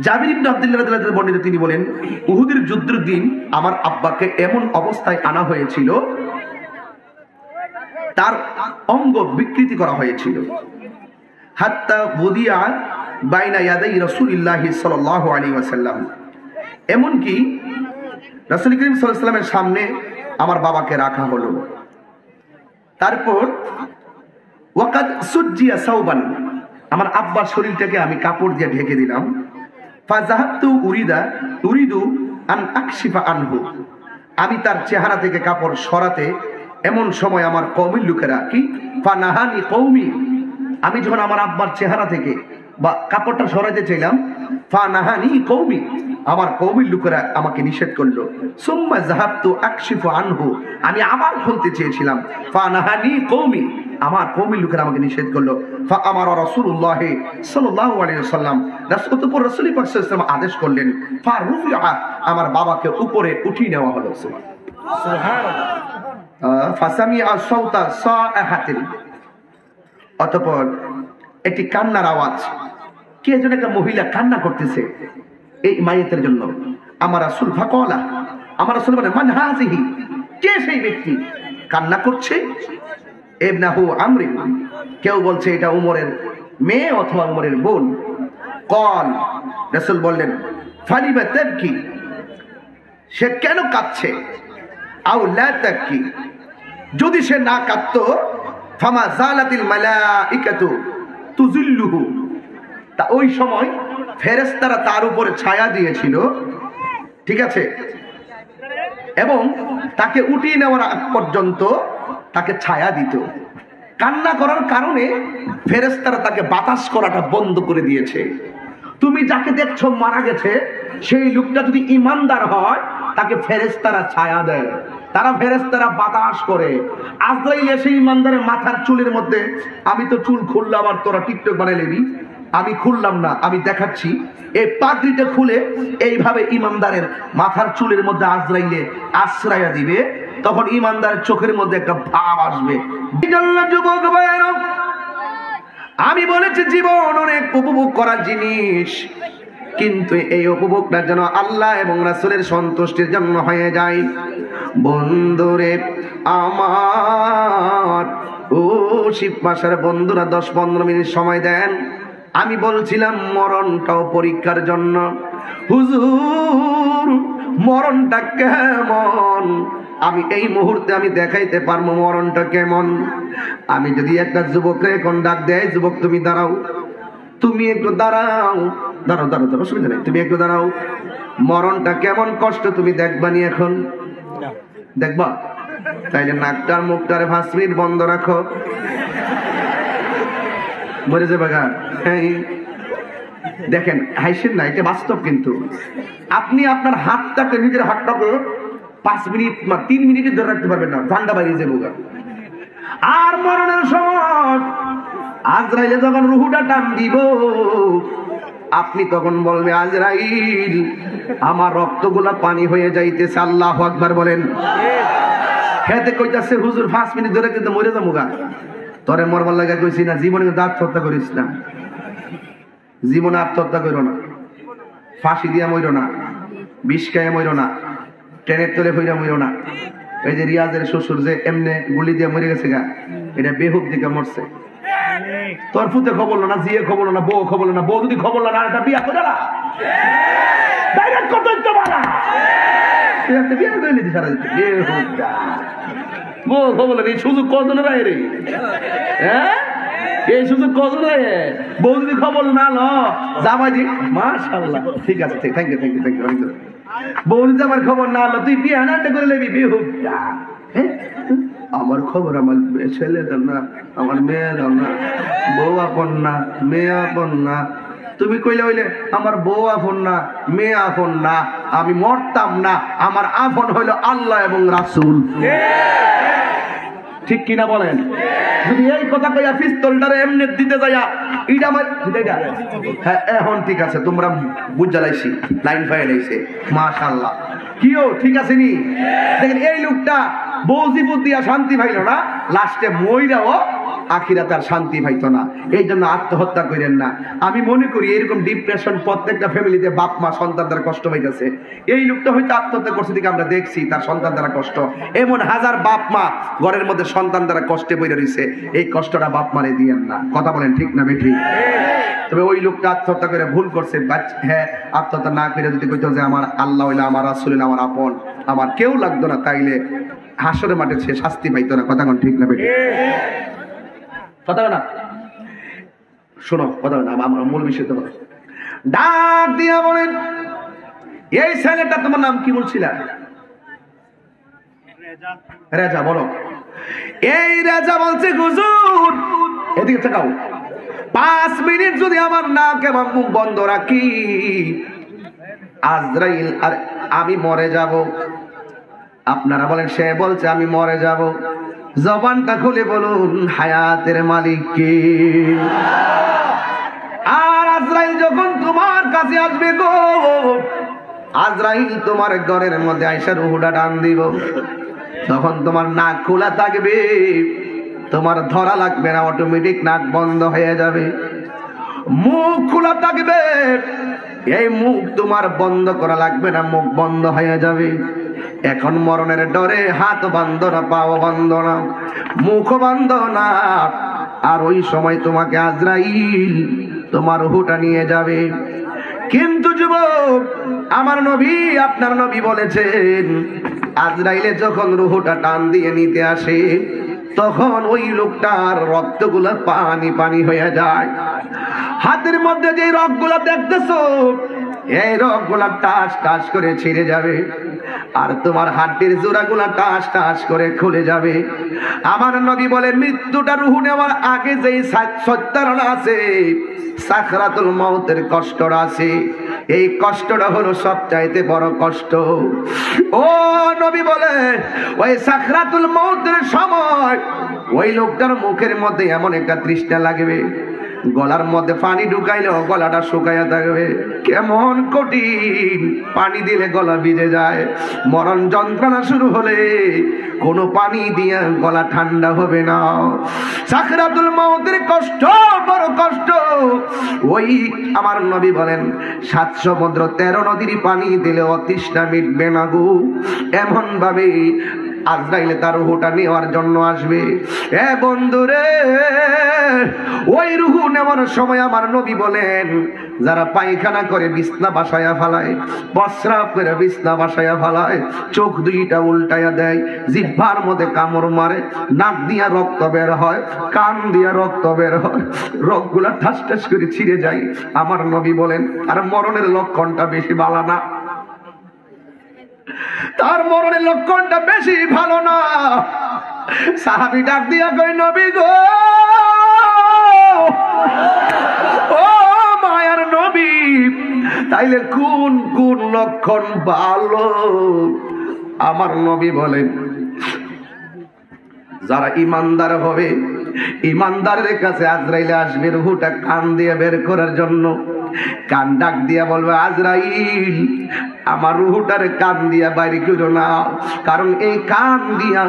জাবির ইবনে আব্দুল্লাহ রাদিয়াল্লাহু আনহু বর্ণিত, তিনি বলেন উহুদের যুদ্ধের দিন আমার আব্বাকে এমন অবস্থায় আনা হয়েছিল, তার অঙ্গ বিকৃতি করা হয়েছিল। হাত্তা বুদিয়া বাইনা ইয়াদাই রাসূলুল্লাহ সাল্লাল্লাহু আলাইহি ওয়াসাল্লাম, এমন কি রাসূল করিম সাল্লাল্লাহু আলাইহি ওয়াসাল্লামের সামনে আমার বাবাকে রাখা হলো। তারপর ওয়াকাদ সুজ্জিয়া সাওবান, আমার আব্বার শরীরটাকে আমি কাপড় দিয়ে ঢেকে দিলাম। ফাযাহাবতু উরিদু আন আকশিফা আনহু, আমি তার চেহারা থেকে কাপড় সরাতে, এমন সময় আমার কওমের লোকেরা কি ফানাহানি কওমি, আমি যখন আমার আব্বার চেহারা থেকে বা কাপড়টা সরাতে চাইলাম, ফানাহানি কওমি, আমার কওমের লোকেরা আমাকে নিষেধ করলো। সুম্মা যাহাবতু আকশিফু আনহু, আমি আবার খুলতে চেয়েছিলাম, ফানাহানি কওমি, আমার কওমের লোকেরা আমাকে নিষেধ করলো। ফাআমারা রাসূলুল্লাহ সাল্লাল্লাহু আলাইহি ওয়াসাল্লাম, রাসূল পাক সাল্লাল্লাহু আলাইহি ওয়াসাল্লাম আদেশ করলেন, ফারুফিআ, আমার বাবাকে উপরে উঠিয়ে নেওয়া হলো। সুবহানাল্লাহ। ফাসামিআ সাওতা সাআহাতিন, অতঃপর একটি কান্নার আওয়াজ কে যেন একটা মহিলা কান্না করতেছে এই মাইয়াতের জন্য। আমার রাসূল ফাকালা, আমার রাসূল বলেন মান হাযিহি, কে সেই ব্যক্তি কান্না করছে? ইবনাহু আমরি, কেউ বলছে এটা উমরের মেয়ে অথবা উমরের বোন। কল, রাসূল বললেন ফালিমা তাবকি, সে কেন কাঁদছে? আও লা তাবকি, যদি সে না কাঁদতো ফামা জালাতিল মালাইকাতু তুযিল্লুহু, তা ওই সময় ফেরেশতারা তার উপরে ছায়া দিয়েছিল, ঠিক আছে, এবং তাকে উঠিয়ে নেওয়ার আগ পর্যন্ত তাকে ছায়া দিত। কান্না করার কারণে ফেরেশতারা তাকে বাতাস করাটা বন্ধ করে দিয়েছে। তুমি যাকে দেখছো মারা গেছে, সেই লোকটা যদি ইমানদার হয় তাকে ফেরেশতারা ছায়া দেয়, তারা ফেরেশতারা বাতাস করে। আজরাইল এসে ইমানদারের মাথার চুলের মধ্যে, আমি তো চুল খুললাম আর তোরা টিকটক বানাইলি, আমি খুললাম না, আমি দেখাচ্ছি, এই পাগড়িটা খুলে এইভাবে ইমানদারের মাথার চুলের মধ্যে আজরাইলে আশ্রয় দিবে, তখন ইমানদারের চোখের মধ্যে একটা ভাব আসবে। যুবক ভাইয়েরা, আমি বলেছি জীবন অনেক উপভোগ করার জিনিস, কিন্তু এই উপভোগটা যেন আল্লাহ এবং রাসূলের সন্তুষ্টির জন্য হয়ে যায়। বন্ধুরে আমার, ও শিব মাসের বন্ধুরা, 10-15 মিনিট সময় দেন। আমি বলছিলাম মরণটাও পরীক্ষার জন্য। হুজুর মরণটা কেমন? আমি এই মুহূর্তে আমি দেখাইতে পারবো মরণটা কেমন। আমি যদি একটা যুবককে এখন ডাক দেয়, যুবক তুমি দাঁড়াও, তুমি একটু দাঁড়াও, দাঁড়াও দাঁড়াও দাঁড়াও, অসুবিধা নেই, তুমি একটু দাঁড়াও, মরণটা কেমন কষ্ট তুমি দেখবা নি এখন? দেখবা? তাইলে নাকটার মুখটারে 5 মিনিট বন্ধ রাখো, মরে যাবে গা। হ্যাঁ দেখেন, হাইসেন না, এটা বাস্তব। কিন্তু আপনি আপনার হাতটাকে, নিজের হাতটাকে 5 মিনিট 3 মিনিটে ধরে রাখতে পারবেন না, ঠান্ডা বাইরে যাবো গা। আর মরণের সময় আজরাইলে যখন রুহুটা টান দিব, আপনি তখন বলবে আজরাইল আমার রক্তগুলা পানি হয়ে যাইতেছে। আল্লাহু আকবার বলেন। খেতে কইতাছে হুজুর 5 মিনিট ধরে কিন্তু মরে যাবো গা। তোরে মরবার লাগা কইছি না, জীবনে আত্মহত্যা করিস না, জীবনে আত্মহত্যা করো না, ফাঁসি দিয়া মরো না, বিষ খাইয়া মরো না, ট্রেনের তলে ফইরা মরো না। এই যে রিয়াজের শ্বশুর যে এমনে গুলি দিয়ে মরে গেছে গা, এটা বেহুক দিকে মরছে। তোর ফুতে খবর না, জিয়ে খবর না, বউ খবর না, বউ যদি খবর না, এটা বিয়া করে না, ডাইরেক্ট কত তো বাড়া তুই একটা বিয়া করে নিতে সারা দিতে বেহুক দা। বউ খবর না, এই সুযোগ কজন রায় রে? হ্যাঁ, এই সুযোগ কজন রায়? বউ যদি খবর না ল জামাই দি, মাশাআল্লাহ, ঠিক আছে, thank you thank you thank you thank you. বউ যদি আমার খবর না ল, তুই বিয়া না করে লেবি বেহুক দা। আমার খবর আমার ছেলেদের না, আমার মেয়ের না, বউ আপন না, মেয়ে আপন না। তুমি কইলে হইলে আমার বউ আপন না, মেয়ে আপন না, আমি মরতাম না। আমার আপন হইল আল্লাহ এবং রাসূল। ঠিক কিনা বলেন? যদি এই কথা কইয়া পিস্তলটারে এমনি দিতে যাইয়া এটা আমার এটা, হ্যাঁ এখন ঠিক আছে, তোমরা বুঝালাইছি, লাইন ফাইল আইছে, মাশাআল্লাহ। কিও ঠিক আছে নি? দেখেন এই লোকটা বউজিবুত দিয়া শান্তি পাইল না, লাস্টে মইরাও আখিরাতে আর শান্তি পাইতো না। এই জন্য আত্মহত্যা করেন না। আমি মনে করি এরকম ডিপ্রেশন প্রত্যেকটা ফ্যামিলিতে বাপ মা সন্তান দ্বারা কষ্ট পাইতেছে। এই লোকটা হয়তো আত্মহত্যা করছে দিকে আমরা দেখছি, তার সন্তান দ্বারা কষ্ট। এমন হাজার বাপ মা ঘরের মধ্যে সন্তান দ্বারা কষ্টে পড়ে রয়েছে, এই কষ্টটা বাপ মারে দিয়েন না। কথা বলেন ঠিক না বেঠিক? তবে ওই লোকটা আত্মহত্যা করে ভুল করছে। হ্যাঁ, আত্মহত্যা না করে যদি কইতো যে আমার আল্লাহ হইলো, আমার রাসূল হইলো আমার আপন, আমার কেউ লাগতো না, তাইলে হাসরের মাঠে সে শাস্তি পাইতো না। কথা কোন ঠিক না বেঠিক? কথা না শোনো, কথা না, আমার মূল বিষয় তো ডাক দিয়া বলেন, এই ছেলেটা তোমার নাম কি বলছিল? রেজা। বলো। এই রেজা বলছে হুজুর, এদিকে তাকাও, 5 মিনিট যদি আমার নাক এবং মুখ বন্ধ রাখি, আজরাইল আর আমি মরে যাব। আপনারা বলেন সে বলছে আমি মরে যাব। জবানটা খুলে বলুন হায়াতের মালিক কে? আর আজরাইল যখন তোমার কাছে আসবে গো, আজরাইল তোমার ঘরের মধ্যে আইসা রুহুটা টান দিব, তখন তোমার নাক খোলা থাকবে, তোমার ধরা লাগবে না, অটোমেটিক নাক বন্ধ হয়ে যাবে। মুখ খোলা থাকবে, এই মুখ তোমার বন্ধ করা লাগবে না, মুখ বন্ধ হয়ে যাবে। এখন মরণের ডরে হাত বান্ধ না, পাও বান্ধ না, মুখ বান্ধ না, আর ওই সময় তোমাকে আজরাইল তোমার রূহটা নিয়ে যাবে। কিন্তু যুবক, আমার নবী, আপনার নবী বলেছেন, আজরাইলে যখন রূহটা টান দিয়ে নিতে আসে, তখন ওই লোকটার রক্তগুলো পানি পানি হয়ে যায়। হাতের মধ্যে যে রক্তগুলো দেখতেছো, এই রক্তগুলো টাস টাস করে ছিঁড়ে যাবে, আর তোমার হাড্ডির জোড়াগুলা টাস টাস করে খুলে যাবে। আমার নবী বলে, মৃত্যুটা রূহ নেওয়ার আগে যেই সত্যারণা আছে, সাকরাতুল মউতের কষ্টটা আছে, এই কষ্টটা হলো সবচাইতে বড় কষ্ট। ও নবী বলে, ওই সাকরাতুল মউতের সময় ওই লোকটার মুখের মধ্যে এমন একটা তৃষ্ণা লাগবে, গলার মধ্যে পানি ঢুকাইলেও গলাটা শুকাইয়া থাকবে। কেমন কঠিন, পানি দিলে গলা ভিজে যায়। মরণ যন্ত্রণা শুরু হলে কোনো পানি দিয়ে গলা ঠান্ডা হবে না। সাকরাতুল মউতের কষ্ট বড় কষ্ট। ওই আমার নবী বলেন, 7 সমুদ্র 13 নদীর পানি দিলেও তৃষ্ণা মিটবে না গো। এমন ভাবে আজরাইলে তার রূহটা নেওয়ার জন্য আসবে। এ বন্ধুরে, ওই রূহ নেওয়ার সময় আমার নবী বলেন, যারা পায়খানা করে বিছনা বাসায়া ফালায়, প্রস্রাব করে বিছনা বাসায়া ফালায়, চোখ দুইটা উল্টায়া দেয়, জিহ্বার মধ্যে কামড় মারে, নাক দিয়া রক্ত বের হয়, কান দিয়া রক্ত বের হয়, রক্তগুলা ঠাস ঠাস করে ছিঁড়ে যায়, আমার নবী বলেন আর মরণের লক্ষণটা বেশি ভালো না, তার মরণের লক্ষণটা বেশি ভালো না। সাহাবী ডাক দিয়া কই, নবী গো, ও মায়ার নবী, তাইলে কোন কোন লক্ষণ ভালো? আমার নবী বলেন, যারা ইমানদার হবে, ইমানদারের কাছে আজরাইল আসবে রূহটা কান দিয়ে বের করার জন্য। কান ডাক দিয়া বলবে, আজরাইল আমার রূহটার কান দিয়া বাইরে করো না, কারণ এই কান দিয়া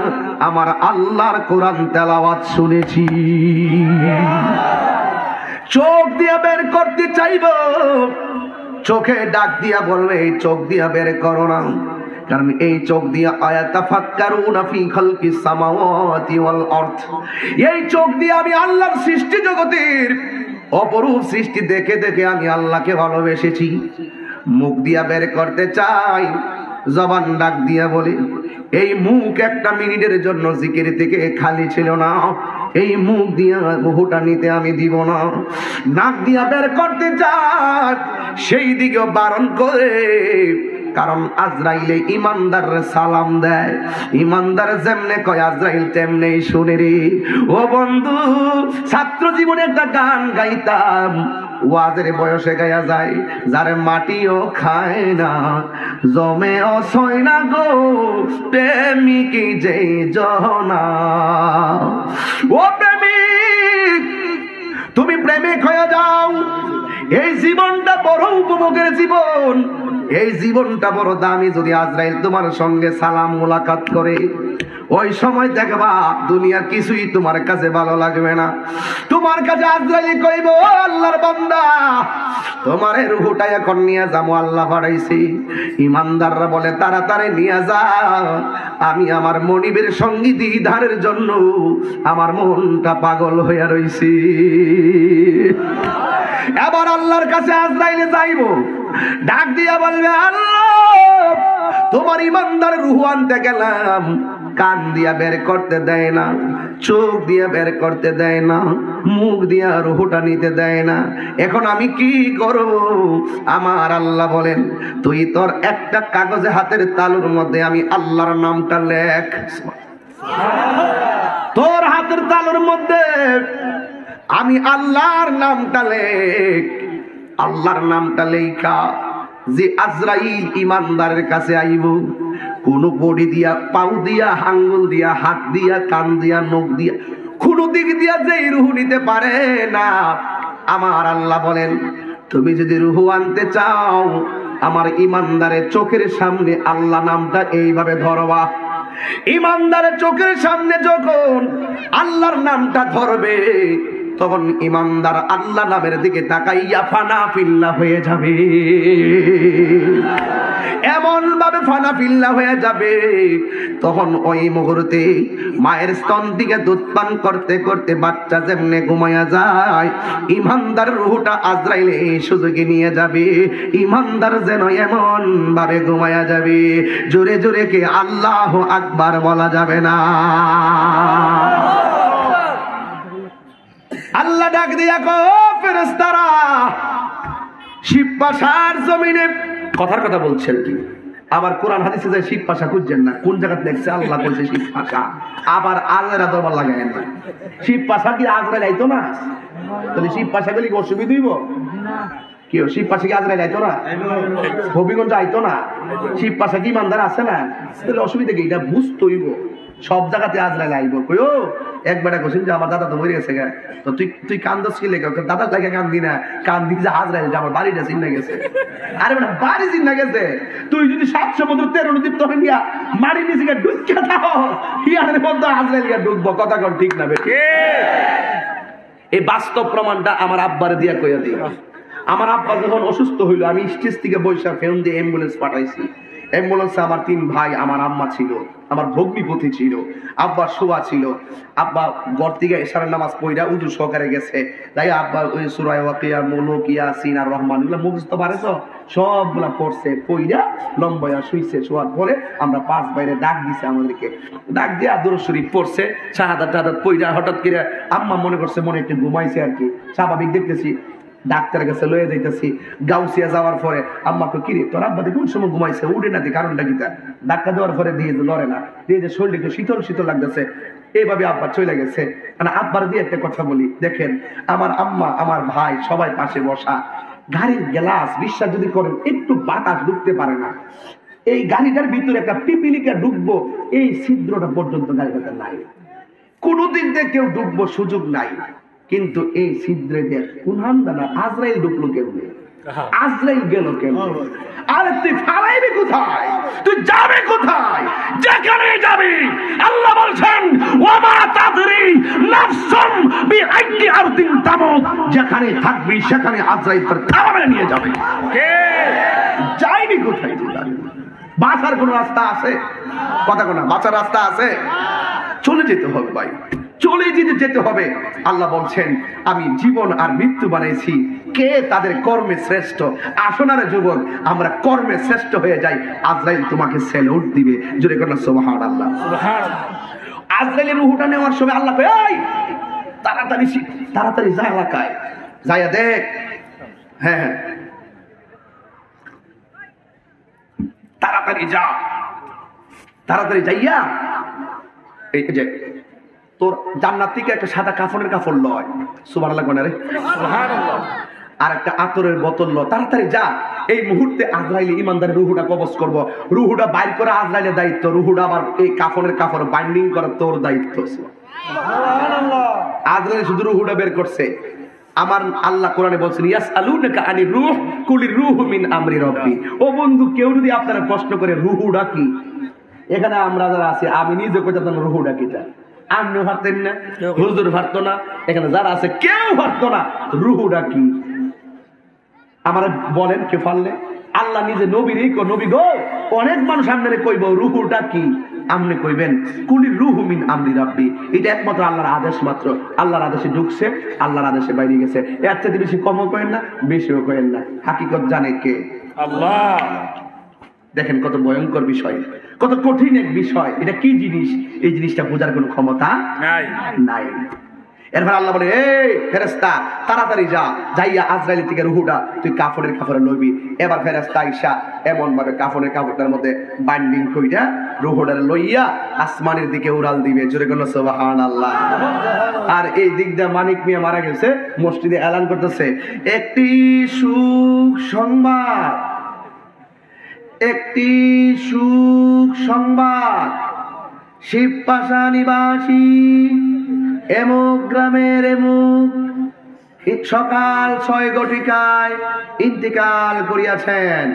আমার আল্লাহর কোরআন তেলাওয়াত শুনেছি। চোখ দিয়া বের করতে চাইব, চোখে ডাক দিয়া বলবে, এই চোখ দিয়া বের করো না, কারণ এই চোখ দিয়া আয়াতাফাক্কারুনা ফি খালকিস সামাওয়াতি ওয়াল আরদ, এই চোখ দিয়ে আমি আল্লাহর সৃষ্টি জগতের অপরূপ সৃষ্টি দেখে দেখে আমি আল্লাহকে ভালোবেসেছি। মুখ দিয়া বের করতে চাই, জবান ডাক দিয়া বলে, এই মুখ একটা মিনিটের জন্য জিকির থেকে খালি ছিল না, এই মুখ দিয়া রূহটা নিতে আমি দিব না। নাক দিয়া বের করতে চাই, সেই দিকে বারণ করে, কারণ আজরাইলে ইমানদার সালাম দেয়, ইমানদার যেমনে কয় আজরাইল তেমনেই শুনে রে। ও বন্ধু, ছাত্র জীবনে একটা গান গাইতাম, ওয়াজের বয়সে গায়া যায়, যারে মাটিও খায় না জমে অসয় না গো প্রেমিক যেই জনা। ও প্রেমিক, তুমি প্রেমিক হয়ে যাও, এই জীবনটা বড় উপভোগের জীবন, এই জীবনটা বড় দামি। যদি আজরাইল তোমার সঙ্গে সালাম মোলাকাত করে, ওই সময় দেখবা দুনিয়ার কিছুই তোমার কাছে ভালো লাগবে না। তোমার কাছে আজরাইল কইব, ও আল্লাহর বান্দা, তোমার রূহটা এখন নিয়ে যাবো, আল্লাহ পাঠাইছি। ইমানদাররা বলে, তাড়াতাড়ি নিয়ে যা, আমি আমার মনিবের সঙ্গী দিদারের জন্য আমার মনটা পাগল হইয়া রইছি। এবার আল্লাহর কাছে আজরাইলে যাইব, ডাক দিয়া বলবে, আল্লাহ তোমার ইমানদার রূহ আনতে গেলাম, কান দিয়া বের করতে দেয় না, চোখ দিয়া বের করতে দেয় না, মুখ দিয়া রূহটা নিতে দেয় না, এখন আমি কি করব? আমার আল্লাহ বলেন, তুই তোর একটা কাগজে হাতের তালুর মধ্যে আমি আল্লাহর নামটা লেখ। তোর হাতের তালুর মধ্যে আমি আল্লাহর নামটা লেখ। আল্লাহর নামটা লেখা যে আজরাইল ইমানদারের কাছে আইব, কোন বডি দিয়া, পাউ দিয়া, আঙ্গুল দিয়া, হাত দিয়া, কান দিয়া, নখ দিয়া, কোন দিক দিয়া যে রূহ নিতে পারে না। আমার আল্লাহ বলেন, তুমি যদি রূহ আনতে চাও, আমার ইমানদারের চোখের সামনে আল্লাহ নামটা এইভাবে ধরবা। ইমানদারের চোখের সামনে যখন আল্লাহর নামটা ধরবে, তখন ইমানদার আল্লাহ নামের দিকে তাকাইয়া ফানা ফিল্লা হয়ে যাবে, এমন ভাবে ফানা ফিল্লা হয়ে যাবে। তখন ওই মুহূর্তে মায়ের স্তন থেকে দুধ পান করতে করতে বাচ্চা যেমনে ঘুমায়া যায়, ইমানদার রূহটা আজরাইলে এই সুযোগে নিয়ে যাবে। ইমানদার যেন এমন ভাবে ঘুমায়া যাবে, জোরে জোরে কে আল্লাহু আকবার বলা যাবে না। আল্লাহ ডাক দিয়া কো ফেরেশতারা, শিব পাশার জমিনে কথার কথা বলছেন কি? আবার কোরআন হাদিসে যায় শিব পাশা খুঁজছেন না, কোন জায়গাতে দেখছে আল্লাহ বলছে শিব পাশা, আবার আল্লাহর দরবার লাগায় না। শিব পাশা কি আজরাইল আইতো না? তাহলে শিব পাশা গেলে কি অসুবিধা হইব? কেউ শিব পাশা কি আজরাইল আইতো না? হবিগঞ্জ আইতো না? শিব পাশা কি ইমানদার আছে না? তাহলে অসুবিধা কি? এটা বুঝতে হইব সব জায়গাতে আজরাইল আইব। কইও একবার কোশ্চেন যে আমার দাদা তো মরে গেছে গা, তো তুই কান্দস কি লেগে? দাদার লাগে কান্দি না, কান্দি যে আজরাইল যে আমার বাড়িটা চিন্না গেছে। আরে বেটা বাড়ি চিন্না গেছে, তুই যদি 7 সমুদ্র 13 নদীর তখন গিয়া মারি নিচে গিয়ে ঢুকে থাকো, হিয়ারের মধ্যে আজরাইল গিয়া ঢুকবো, কথা কোন ঠিক না বেটি? এই বাস্তব প্রমাণটা আমার আব্বারে দিয়া কইয়া দিই। আমার আব্বা যখন অসুস্থ হইল, আমি স্টেজ থেকে বৈশা ফেরন দিয়ে অ্যাম্বুলেন্স পাঠাইছি। অ্যাম্বুলেন্সে আমার 3 ভাই, আমার আম্মা ছিল, আমার ভগ্নিপতি ছিল, আব্বা শোয়া ছিল। আব্বা ঘর থেকে এশারের নামাজ পড়া উজু সহকারে গেছে, তাই আব্বা ওই সূরা ওয়াকিয়া, মুলক, ইয়াসিন আর রহমান এগুলো মুখস্থ পারেছ, সবগুলা পড়ছে, পইরা লম্বায়া শুইছে। শোয়ার পরে আমরা 5 বাইরে ডাক দিছে, আমাদেরকে ডাক দিয়ে দুরূদ শরীফ পড়ছে, শাহাদাত টাহাদাত পইরা হঠাৎ করে আম্মা মনে করছে মনে একটু ঘুমাইছে আর কি, স্বাভাবিক দেখতেছি। ডাক্তারের কাছে লয়ে যাইতেছি, গাউসিয়া যাওয়ার পরে আম্মাকে কিরে তোর আব্বা কোন সময় ঘুমাইছে, উঠে না, কারণটা কি? ডাক্তার দেওয়ার পরে দিয়ে লড়ে না, দিয়ে যে শরীর একটু শীতল শীতল লাগতেছে, এইভাবে আব্বা চলে গেছে। মানে আব্বার দিয়ে একটা কথা বলি, দেখেন আমার আম্মা, আমার ভাই সবাই পাশে বসা, গাড়ির গ্লাস বিশ্বাস যদি করেন একটু বাতাস ঢুকতে পারে না, এই গাড়িটার ভিতরে একটা পিপিলিকা ঢুকবো এই ছিদ্রটা পর্যন্ত গাড়িটাতে নাই, কোনো দিক দিয়ে কেউ ঢুকবো সুযোগ নাই। কিন্তু এই ছিদ্রে দিয়ে কোন হামদানা আজরাইল ঢুকলো কেমনে? আজরাইল গেল কেমনে? আরে তুই ফালাইবি কোথায়? তুই যাবে কোথায়? যেখানে যাবি আল্লাহ বলছেন ওয়ামা তাদরি নাফসুম বিআইয়ি আরদিন তামুত, যেখানে থাকবি সেখানে আজরাইল তোর থামাবে নিয়ে যাবে। কে যাইবি কোথায়? তুই বাঁচার কোন রাস্তা আছে? কথা কোনা বাঁচার রাস্তা আছে? চলে যেতে হবে ভাই, চলে যেতে হবে। আল্লাহ বলছেন আমি জীবন আর মৃত্যু বানাইছি, কে তাদের কর্মে শ্রেষ্ঠ। আসনারে যুবক, আমরা কর্মে শ্রেষ্ঠ হয়ে যাই, আজরাইল তোমাকে স্যালুট দিবে। জোরে করুন সুবহানাল্লাহ। আজরাইলের রূহটা নেওয়ার সময় আল্লাহ এই তাড়াতাড়ি তাড়াতাড়ি যা এলাকায় যাইয়া দেখ, হ্যাঁ তাড়াতাড়ি যা, তাড়াতাড়ি যাইয়া এই যে তোর জান্নাত থেকে একটা সাদা কাফনের কাপড় লয়, সুবহানাল্লাহ কোন রে, সুবহানাল্লাহ, আর একটা আতরের বোতল ল, তাড়াতাড়ি যা। এই মুহূর্তে আজরাইল ইমানদারের রূহটা কবজ করব, রূহটা বাইর করা আজরাইলের দায়িত্ব, রূহটা আবার এই কাফনের কাপড় বাইন্ডিং করা তোর দায়িত্ব। সুবহানাল্লাহ। আজরাইল শুধু রূহটা বের করছে। আমার আল্লাহ কোরআনে বলছেন ইয়াসআলুনাকা আনির রূহ কুলির রূহু মিন আমরি রাব্বি। ও বন্ধু, কেউ যদি আপনারা প্রশ্ন করে রূহটা কি, এখানে আমরা যারা আছি, আমি নিজে কইতাম রূহটা কিটা, আমিও পারতেন না, হুজুর পারতো না, এখানে যারা আছে কেউ পারতো না রূহটা কি। আমার বলেন কে পারলে? আল্লাহ নিজে নবীরই নবী গো, অনেক মানুষ আপনারে কইব রূহটা কি, আপনি কইবেন কুলির রূহু মিন আমরি রাব্বি। এটা একমাত্র আল্লাহর আদেশ মাত্র, আল্লাহর আদেশে ঢুকছে, আল্লাহর আদেশে বাইরে গেছে। এর চেয়ে বেশি কমও করেন না, বেশিও করেন না, হাকিকত জানে কে? আল্লাহ। দেখেন কত ভয়ঙ্কর বিষয়, কত কঠিন এক বিষয়, এটা কি জিনিস, এই জিনিসটা বোঝার কোনো ক্ষমতা নাই। এরপর আল্লাহ বলে এই ফেরেশতা তাড়াতাড়ি যা, যাইয়া আজরাইল থেকে রূহটা তুই কাফনের কাপড়ে লইবি। এবার ফেরেশতা আইসা এমন ভাবে কাফনের কাপড়টার মধ্যে বাইন্ডিং কইরা রূহটা লইয়া আসমানের দিকে উড়াল দিবে। জোরে কোন সুবহানাল্লাহ। আর এই দিক দিয়ে মানিক মিয়া মারা গেছে, মসজিদে এলান করতেছে একটি সুখ সংবাদ, একটি সুখ সংবাদ, শিবপাশা নিবাসী এমুক গ্রামের এমুক সকাল 6 ঘটিকায় ইন্তিকাল করিয়াছেন।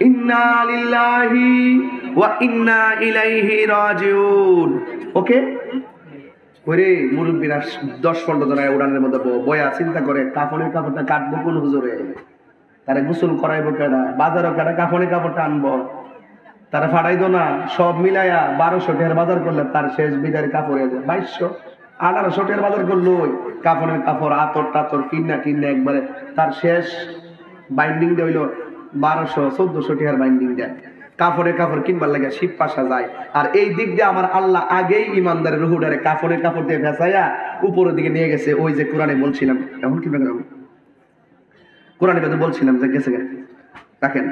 ইন্না লিল্লাহি ওয়া ইন্না ইলাইহি রাজিউন। ওকে, ওরে মুরব্বীরা 10-15 জন উড়ানের মধ্যে বয়া চিন্তা করে কাফনের কাপড়টা কাটবো কোন হুজুরে, তারা গোসল করাইবো কেডা, বাজারও কেডা কাফনের কাপড়টা আনবো, তারা ফাড়াইতো না। সব মিলাইয়া 1200 টাকার বাজার করলে তার শেষ বিদায়ের কাপড় 2200 1800 টাকার বাজার করলো। কাফনের কাপড় আতর টাতর কিনা একবারে তার শেষ বাইন্ডিং দিয়ে হইলো 1200-1400 টাকার বাইন্ডিং দেয়। কাপড়ের কাপড় কিনবার লাগে শিব পাশা যায়। আর এই দিক দিয়ে আমার আল্লাহ আগেই ইমানদারের রুহুডারে কাপড়ের কাপড় দিয়ে ভেসাইয়া উপরের দিকে নিয়ে গেছে। ওই যে কোরআনে বলছিলাম, এখন কি কোরআনে বলছিলাম যে গেছে দেখেন,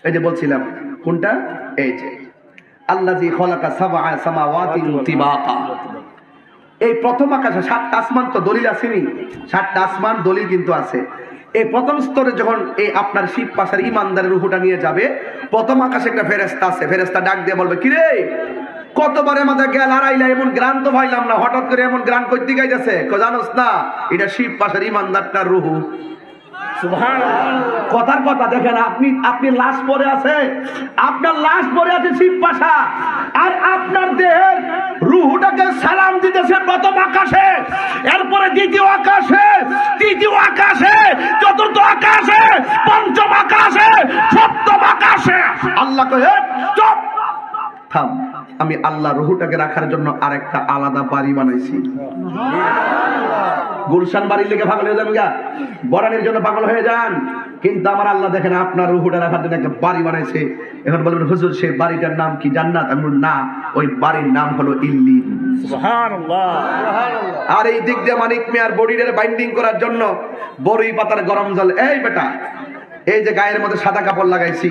এই যে বলছিলাম কোনটা, এই যে আল্লাযী খালাকা সাবআ সামাওয়াতি তিবাকা, এই প্রথম আকাশে 7টা আসমান তো দলিল আসেনি, 7টা আসমান দলিল কিন্তু আছে। এই প্রথম স্তরে যখন এই আপনার শিব পাশের ইমানদারের রূহটা নিয়ে যাবে, প্রথম আকাশে একটা ফেরেশতা আছে, ফেরেশতা ডাক দিয়ে বলবে কিরে কতবার আমাদের গেল হারাইলা, এমন গ্রান তো পাইলাম না, হঠাৎ করে এমন গ্রান কইতে গাইতেছে, জানোস না এটা শিব পাশের ইমানদারটার রূহ। কথার কথা দেখেন, আপনি লাশ পরে আছে, আপনার লাশ পরে আছে শিব পাশা, আর আপনার দেহের রূহটাকে সালাম দিতেছে প্রথম আকাশে, এরপরে দ্বিতীয় আকাশে, তৃতীয় আকাশে, চতুর্থ আকাশে, পঞ্চম আকাশে, সপ্তম আকাশে। আল্লাহ কহে চুপ থাম, আমি আল্লাহ রূহটাকে রাখার জন্য আরেকটা আলাদা বাড়ি বানাইছি। গুলশান বাড়ির লেগে পাগল হয়ে যান গা, বরানির জন্য পাগল হয়ে যান, কিন্তু আমার আল্লাহ দেখেন আপনার রূহটা রাখার জন্য একটা বাড়ি বানাইছে। এখন বলবেন হুজুর সেই বাড়িটার নাম কি জান্নাত? আমি বলবো না, ওই বাড়ির নাম হলো ইল্লিন। সুবহানাল্লাহ। আর এই দিক দিয়ে মানিক মিয়ার বডিটারে বাইন্ডিং করার জন্য বড়ই পাতার গরম জল, এই বেটা এই যে গায়ের মধ্যে সাদা কাপড় লাগাইছি,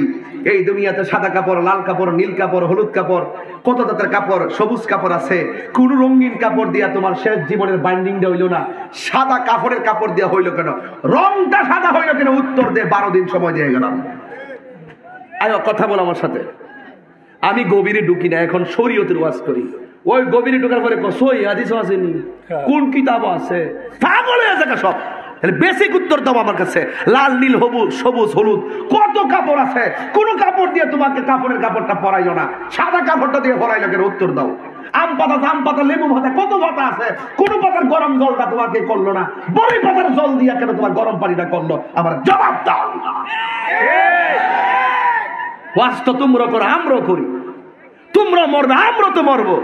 এই দুনিয়াতে সাদা কাপড়, লাল কাপড়, নীল কাপড়, হলুদ কাপড়, কত জাতের কাপড়, সবুজ কাপড় আছে। কোন রঙিন কাপড় দিয়া তোমার শেষ জীবনের বাইন্ডিং দেওয়া হইল না, সাদা কাপড়ের কাপড় দেওয়া হইল কেন? রংটা সাদা হইল কেন? উত্তর দিয়ে 12 দিন সময় দিয়ে গেলাম। আয়ো কথা বল আমার সাথে। আমি গভীরে ঢুকি না, এখন শরীয়তের ওয়াজ করি। ওই গভীরে ঢোকার পরে সই হাদিস আসেনি, কোন কিতাব আছে, পাগল হয়ে যাবে সব। বেসিক উত্তর দাও আমার কাছে। লাল, নীল, সবুজ, হলুদ কত কাপড় আছে, কোন কাপড় দিয়ে তোমাকে কাপড়ের কাপড়টা পরাইলো না, সাদা কাপড়টা দিয়ে পরাইলো কেন? উত্তর দাও। আম পাতা, লেবু পাতা, কত পাতা আছে, কোন পাতার গরম জলটা তোমাকে করলো না, বড়ি পাতার জল দিয়া কেন তোমার গরম পানিটা করলো? আমার জবাব দাও। ওয়াজ তো তোমরা করো, আমরাও করি। তোমরা মরবে, আমরা তো মরবো।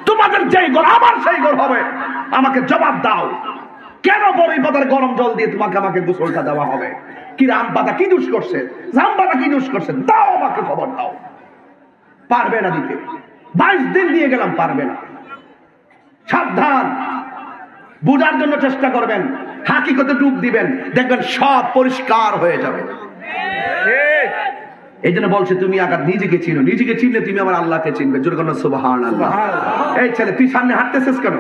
তোমাদের যেই ঘর আমার সেই ঘর হবে। আমাকে জবাব দাও, কেন বড়ই পাতার গরম জল দিয়ে আমাকে গোসলটা দেওয়া হবে? কি আম পাতা কি দোষ করছে, জাম পাতা কি দোষ করছে? দাও, আমাকে খবর দাও। পারবে না দিতে, 22 দিন দিয়ে গেলাম, পারবে না। সাবধান, বুঝার জন্য চেষ্টা করবেন, হাকিকতে ডুব দিবেন, দেখবেন সব পরিষ্কার হয়ে যাবে। এই জন্য বলছে তুমি আগে নিজেকে চিনো, নিজেকে চিনলে তুমি আমার আল্লাহকে চিনবে। জোরে বলো সুবহানাল্লাহ। এই ছেলে তুই সামনে হাঁটতেছিস কেন?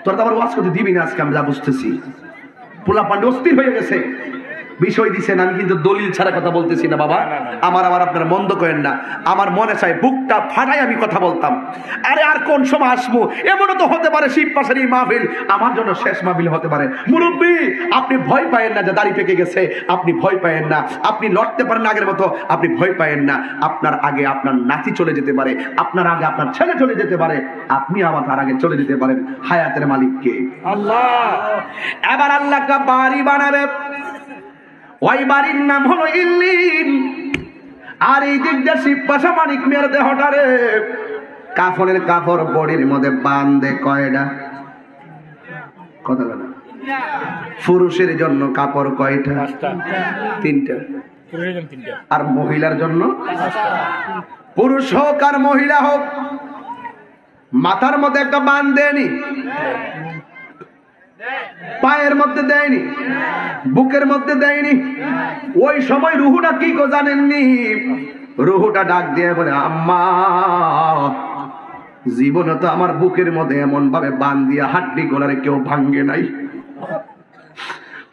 তোর তো আবার ওয়াজ করতে দিবি না আজকে, আমি যা বুঝতেছি। পোলা পান্ডে অস্থির হয়ে গেছে, বিষয় দিচ্ছেন। আমি কিন্তু দলিল ছাড়া কথা বলতেছি না বাবা, আমার আপনারা মন্দ করেন না। আমার মনে চাই বুকটা ফাটাই আমি কথা বলতাম। আরে আর কোন সময় আসবো, এমনও তো হতে পারে শিব পাশের এই মাহফিল আমার জন্য শেষ মাহফিল হতে পারে। মুরব্বী আপনি ভয় পায়েন না যে দাড়ি পেকে গেছে, আপনি ভয় পায়েন না। আপনি লড়তে পারেন আগের মতো, আপনি ভয় পায়েন না। আপনার আগে আপনার নাতি চলে যেতে পারে, আপনার আগে আপনার ছেলে চলে যেতে পারে, আপনি আমার আগে চলে যেতে পারেন। হায়াতের মালিক কে? আল্লাহ। এবার আল্লাহ একটা বাড়ি বানাবে, ওই বাড়ির নাম হলো ইল্লিন। আর এই দিক দিয়ে শিব পাশা মানিক মিয়ার দেহটারে কাফনের কাপড় বডির মধ্যে বাঁধে কয়টা? কথা বলে পুরুষের জন্য কাপড় কয়টা? 3টা। আর মহিলার জন্য? পুরুষ হোক আর মহিলা হোক মাথার মধ্যে একটা বাঁধ দেয়নি, পায়ের মধ্যে দেয়নি, বুকের মধ্যে দেয়নি। ওই সময় রুহুটা কি গো জানেননি? রুহুটা ডাক দিয়ে বলে আম্মা, জীবনে তো আমার বুকের মধ্যে এমন ভাবে বান দিয়া হাড্ডি গোলারে কেউ ভাঙ্গে নাই।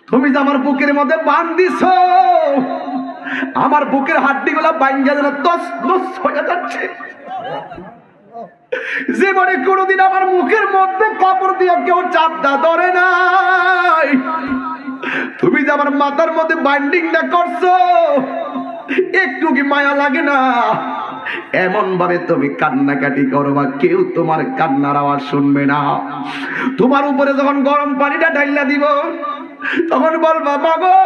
তুমি যে আমার বুকের মধ্যে বান দিছ, আমার বুকের হাড্ডি গুলা ভাঙ্গা যেন তস নস হয়ে যাচ্ছে। জীবনে কোনদিন আমার মুখের মধ্যে কাপড় দিয়ে কেউ চাপটা ধরে নাই। তুমি যে আমার মাথার মধ্যে বাইন্ডিংটা করছো, একটু কি মায়া লাগে না? এমন ভাবে তুমি কান্নাকাটি করবা কেউ তোমার কান্নার আওয়াজ শুনবে না। তোমার উপরে যখন গরম পানিটা ঢাইলা দিব তখন বলবা মাগো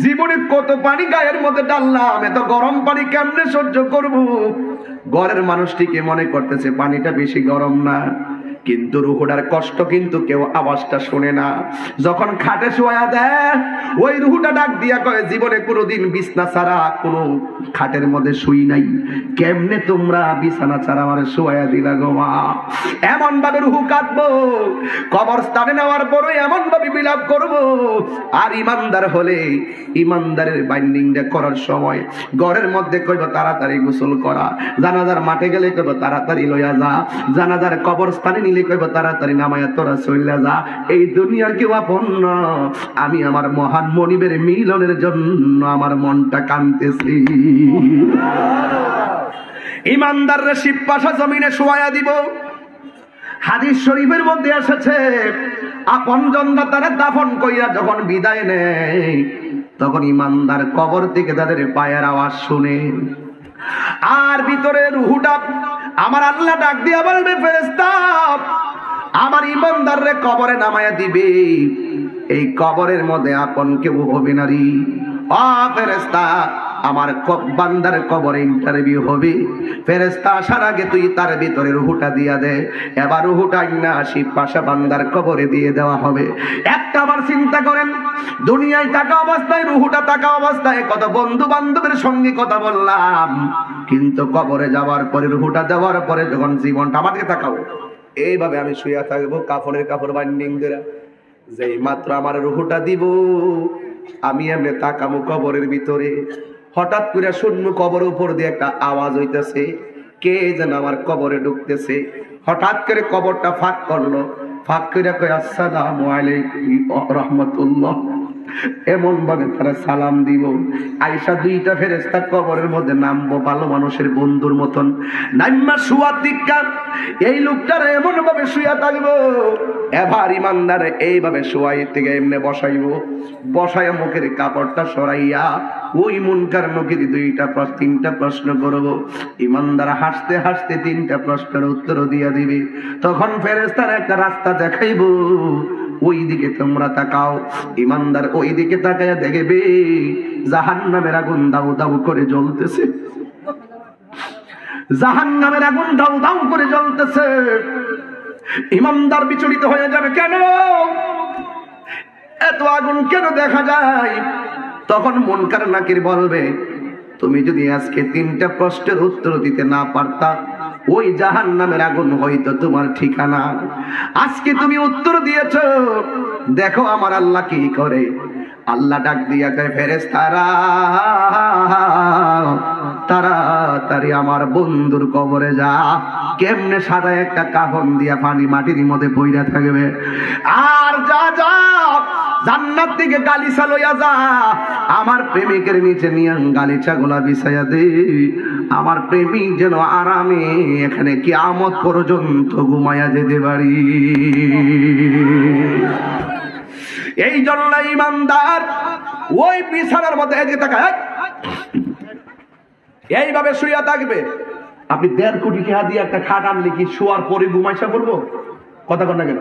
জীবনে কত পানি গায়ের মধ্যে ডাললাম, এত গরম পানি কেমনে সহ্য করব। ঘরের মানুষটিকে মনে করতেছে পানিটা বেশি গরম না, কিন্তু রুহুটার কষ্ট কিন্তু কেউ আওয়াজটা শুনে না। যখন খাটে শোয়া দেয় ওই রুহুটা ডাক দিয়া কয় জীবনে কোনোদিন বিছনা ছাড়া কোনো খাটের মধ্যে শুই নাই, কেমনে তোমরা বিছানা ছাড়া আমার শোয়া দিলা গো মা। এমন ভাবে রুহু কাঁদবো, কবরস্থানে নেওয়ার পরে এমন ভাবে বিলাপ করব। আর ইমানদার হলে ইমানদারের বাইন্ডিংটা করার সময় ঘরের মধ্যে কইব তাড়াতাড়ি গোসল করা, জানাজার মাঠে গেলে কইব তাড়াতাড়ি লইয়া যা, জানাজার কবরস্থানে নিলে কইব তাড়াতাড়ি নামায়া তোরা চইলা যা। এই দুনিয়ার কেউ আপন না, আমি আমার মহান মনিবের মিলনের জন্য আমার মনটা কাঁদতেছি। ইমানদাররা শিবপাশা জমিনে শোয়া দিব। হাদিস শরীফের মধ্যে এসেছে আপনজনরা তারা দাফন কইরা যখন বিদায় নেয় তখন ইমানদার কবর থেকে তাদের পায়ের আওয়াজ শুনে। আর ভিতরে রুহুটা আমার আল্লাহ ডাক দিয়া বলবে ফেরেশতা আমার ইমানদাররে কবরে নামায়া দিবে, এই কবরের মধ্যে আপন কেউ হবে না রে। ফেরেশতা আমার বান্দার কবরে ইন্টারভিউ হবে, ফেরেশতা আসার আগে তুই তার ভিতরে রুহুটা দিয়া দে। এবার রুহুটা না শিবপাশা বান্দার কবরে দিয়ে দেওয়া হবে। একটা আবার চিন্তা করেন, দুনিয়ায় থাকা অবস্থায় রুহুটা থাকা অবস্থায় কত বন্ধু বান্ধবের সঙ্গে কথা বললাম, কিন্তু কবরে যাওয়ার পরে রুহুটা দেওয়ার পরে যখন জীবনটা আমাকে তাকাবো এইভাবে আমি শুয়ে থাকবো কাফনের কাপড় বাইন্ডিং করে, যেই মাত্র আমার রুহুটা দিব আমি এমনি তাকাবো কবরের ভিতরে। হঠাৎ করে শুনবো কবর উপর দিয়ে একটা আওয়াজ হইতেছে, কে যেন আমার কবরে ঢুকতেছে। হঠাৎ করে কবরটা ফাঁক করলো, ফাঁক করে কয় আসসালামু আলাইকুম রাহমাতুল্লাহ। এমন ভাবে তারা সালাম দিব। আয়েশা দুইটা ফেরেশতা কবরের মধ্যে নামবো ভালো মানুষের বন্ধুর মতন নাইমা শুয়ার দিকা এই লোকটারে এমন ভাবে শুয়া থাকবো। এবার ইমানদার এইভাবে শুয়াই থেকে এমনি বসাইবো, বসাইয়া মুখের কাপড়টা সরাইয়া ওই মুনকার নকির তিনটা প্রশ্ন করবো। ইমানদার হাসতে হাসতে তিনটা প্রশ্নের উত্তর দিয়া দিবে। তখন ফেরেশতার একটা রাস্তা দেখাইবো, ওই দিকে তোমরা তাকাও। ইমানদার ওই দিকে তাকায়া দেখবে জাহান্নামের আগুন দাউ দাউ করে জ্বলতেছে, জাহান্নামের আগুন দাউ দাউ করে জ্বলতেছে। ইমানদার বিচলিত হয়ে যাবে, কেন এত আগুন কেন দেখা যায়? তখন মুনকার নাকির বলবে তুমি যদি আজকে তিনটা প্রশ্নের উত্তর দিতে না পারতা ওই জাহান্নামের আগুন হয়তো তোমার ঠিকানা। আজকে তুমি উত্তর দিয়েছো, দেখো আমার আল্লাহ কি করে। আল্লাহ ডাক দিয়া কয় ফেরেশতারা তাড়াতাড়ি আমার বন্ধুর কবরে যা। কেমনে সাদা একটা কাফন দিয়া পানি মাটির মধ্যে পইরা থাকবে। আর যা যা জান্নাত থেকে গালিচা লইয়া যা, আমার প্রেমিকের নিচে নিয়ে গালিচা গুলা বিছাইয়া দে। আমার প্রেমিক যেন আরামে এখানে কিয়ামত পর্যন্ত ঘুমাইয়া যেতে পারি। এই জন্য ইমানদার ওই বিছানার মধ্যে এইভাবে শুইয়া থাকবে। আপনি 1.5 কোটি টাকা দিয়ে একটা খাট আনলে কি শোয়ার পরে ঘুমাইসা করবো? কথা কন না কেন?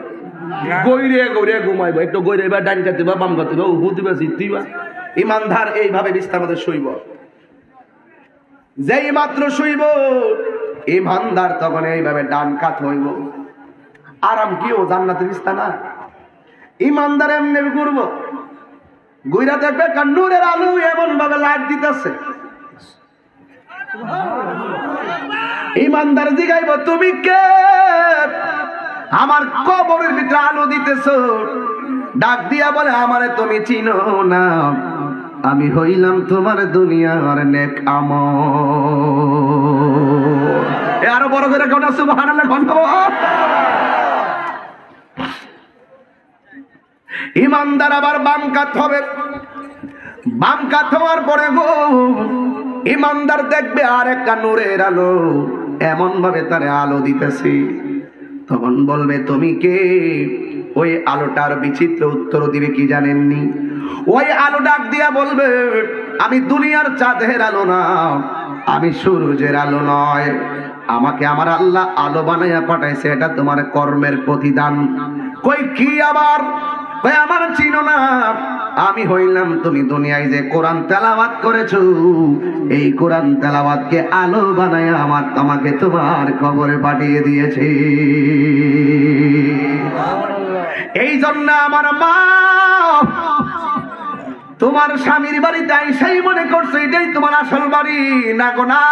গইরে গইরে ঘুমাইবো, একটু গইরে এবার ডাইন কাতে বা বাম কাতে বা উহু দিবা জিতই বা। ইমানদার এইভাবে বিছানার মধ্যে শুইব। যেই মাত্র শুইব ইমানদার তখন এইভাবে ডান কাত হইব। আরাম কি ও জান্নাতের বিছানা? ইমানদার এমনি ঘুরবো, গুইরা দেখবে কান্নুরের আলু এমন ভাবে লাইট দিতেছে। ইমানদার জিগাইব তুমি কে? আমার কবরের ভিতরে আলো দিতেছ। ডাক দিয়া বলে আমারে তুমি চিনো না, আমি হইলাম তোমার দুনিয়ার নেক আমল। আরো বড় করে কোন সুবহানাল্লাহ কোন। ইমানদার আবার বাম কাত হবে। বাম কাত হওয়ার পরে গো ইমানদার দেখবে আর একটা নূরের আলো এমন ভাবে তারে আলো দিতেছে। তখন বলবে তুমি কে? ওই আলোটার বিচিত্র উত্তর দিবে কি জানেননি? ওই আলো ডাক দিয়া বলবে আমি দুনিয়ার চাঁদের আলো না, আমি সূর্যের আলো নয়, আমাকে আমার আল্লাহ আলো বানাইয়া পাঠাইছে, এটা তোমার কর্মের প্রতিদান। কই কি আবার? কই আমার চিনো না? আমি হইলাম তুমি দুনিয়ায় যে কোরআন তেলাওয়াত করেছো, এই কোরআন তেলাওয়াতকে আলো বানাইয়া আমার তোমাকে তোমার কবরে পাঠিয়ে দিয়েছে। এই জন্য আমার মা তোমার স্বামীর বাড়িতে আইসাই মনে করছে এটাই তোমার আসল বাড়ি। না গো না,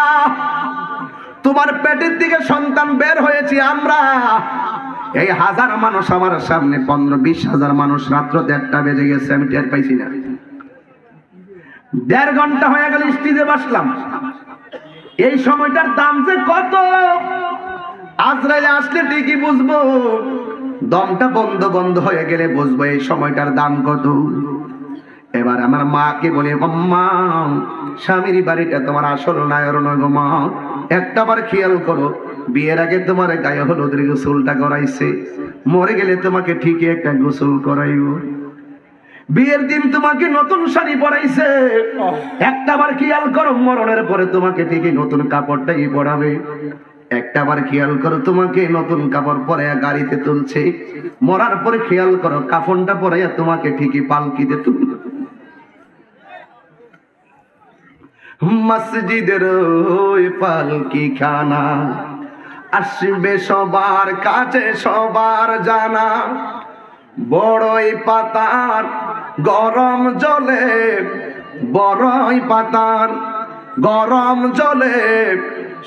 তোমার পেটের দিকে সন্তান বের হয়েছি আমরা। এই হাজার মানুষ আমার সামনে, 15-20 হাজার মানুষ, রাত্র 1টা বেজে গেছে, আমি টের পাইছি না। 1.5 ঘন্টা হয়ে গেল স্টেজে বসলাম। এই সময়টার দাম যে কত, আজরাইল আসলে ঠিকই বুঝবো, দমটা বন্ধ বন্ধ হয়ে গেলে বুঝবো এই সময়টার দাম কত। এবার আমার মাকে বলি, মা স্বামীর বাড়িটা তোমার আসল নায়র নয় গো মা, একটাবার খেয়াল করো, বিয়ের আগে তোমার গায়ে হলুদের গোসলটা করাইছে, মরে গেলে তোমাকে ঠিকই একটা গোসল করাইব, বিয়ের দিন তোমাকে নতুন শাড়ি পরাইছে, একটাবার খেয়াল করো, মরণের পরে তোমাকে ঠিকই নতুন কাপড়টাই পরাবে, একটাবার খেয়াল করো তোমাকে নতুন কাপড় পরাইয়া গাড়িতে তুলছে, মরার পরে খেয়াল করো কাফনটা পরাইয়া তোমাকে ঠিকই পালকিতে তুলবে। মসজিদের ওই পালকি খানা আসবে সবার কাছে সবার জানা, বড়ই পাতার গরম জলে, বড়ই পাতার গরম জলে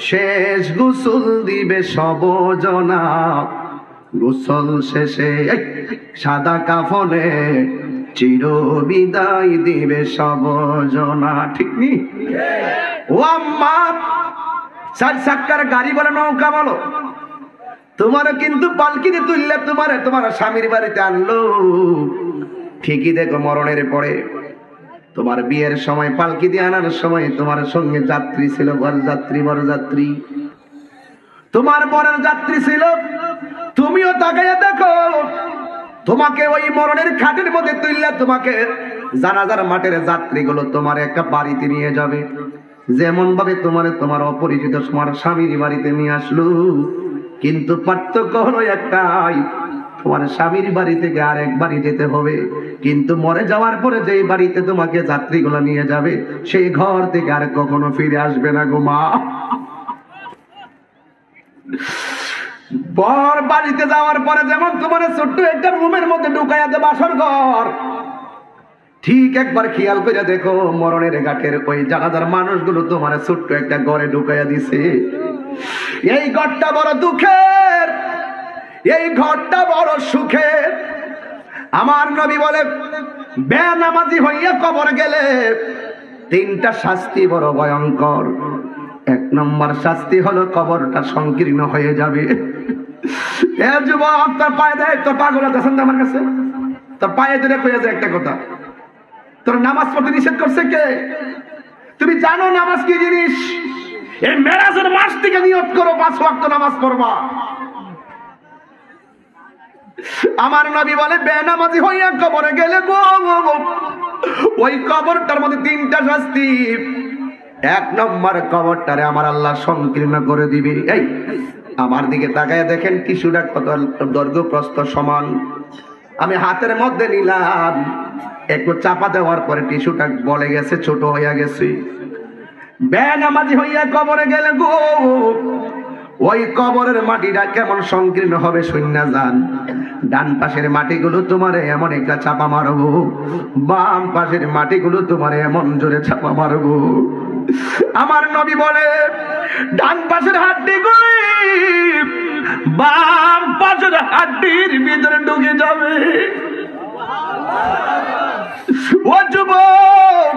শেষ গোসল দিবে সবজনা, গোসল শেষে সাদা কাফনে চির বিদায় দিবে সবজনা। ঠিক নি? ও আম্মা, 4 চাক্কার গাড়ি বলে নৌকা বলো, তোমার কিন্তু পালকিতে তুললে তোমার স্বামীর বাড়িতে আনলো, ঠিকই দেখো মরণের পরে তোমার বিয়ের সময় পালকি দিয়ে আনার সময় তোমার সঙ্গে যাত্রী ছিল, বরযাত্রী, তোমার বরের যাত্রী ছিল। তুমিও তাকাইয়া দেখো, তোমাকে ওই মরণের খাটের মধ্যে তুললে তোমাকে জানাজার মাঠের যাত্রীগুলো তোমার একটা বাড়িতে নিয়ে যাবে, যেমন ভাবে তোমার অপরিচিত তোমার স্বামীর বাড়িতে নিয়ে আসলো। কিন্তু পার্থক্য হলো একটাই, তোমার স্বামীর বাড়ি থেকে আরেক বাড়ি যেতে হবে, কিন্তু মরে যাওয়ার পরে যেই বাড়িতে তোমাকে যাত্রীগুলো নিয়ে যাবে সেই ঘর থেকে আর কখনো ফিরে আসবে না গো মা। বর বাড়িতে যাওয়ার পরে যেমন তোমার ছোট্ট একটা রুমের মধ্যে ঢুকাইয়া দে বাসর ঘর, ঠিক একবার খেয়াল করে দেখো মরণের ঘাটের ওই জানাজার মানুষগুলো তোমার ছোট্ট একটা ঘরে ঢুকাইয়া দিছে। এই ঘরটা বড় দুঃখের, এই ঘরটা বড় সুখের। আমার নবী বলে, বেনামাজি হইয়া কবর গেলে 3টা শাস্তি বড় ভয়ঙ্কর। 1 নম্বর শাস্তি হলো কবরটা সংকীর্ণ হয়ে যাবে। এ যুবক, তোর পায়ে দেয়, তোর পাগল আছেন আমার কাছে, তোর পায়ে ধরে কইয়া যায় একটা কথা, তোর নামাজ পড়তে নিষেধ করছে কে? তুমি জানো নামাজ কি জিনিস? এই মেরাজের মাস থেকে নিয়ত করো 5 ওয়াক্ত নামাজ পড়বা। আমার নবী বলে, বেনামাজি হইয়া কবরে গেলে গো, ওই কবরটার মধ্যে 3টা শাস্তি। 1 নম্বর কবরটারে আমার আল্লাহ সংকীর্ণ করে দিবে। এই আমার দিকে তাকায় দেখেন টিস্যুটা কত দৈর্ঘ্য প্রস্থ সমান। আমি হাতের মধ্যে নিলাম, একটু চাপা দেওয়ার পরে টিস্যুটা বলে গেছে, ছোট হইয়া গেছে। বেনামাজি হইয়া কবরে গেলে গো, ওই কবরের মাটিটা কেমন সংকীর্ণ হবে শূন্য যান। ডান পাশের মাটিগুলো তোমারে এমন একটা চাপা মারবো, বাম পাশের মাটিগুলো তোমারে এমন জোরে চাপা মারবো। আমার নবী বলে, ডান পাশের হাড্ডিগুলো বাম পাশের হাড্ডির ভিতরে ঢুকে যাবে। ও যুবক,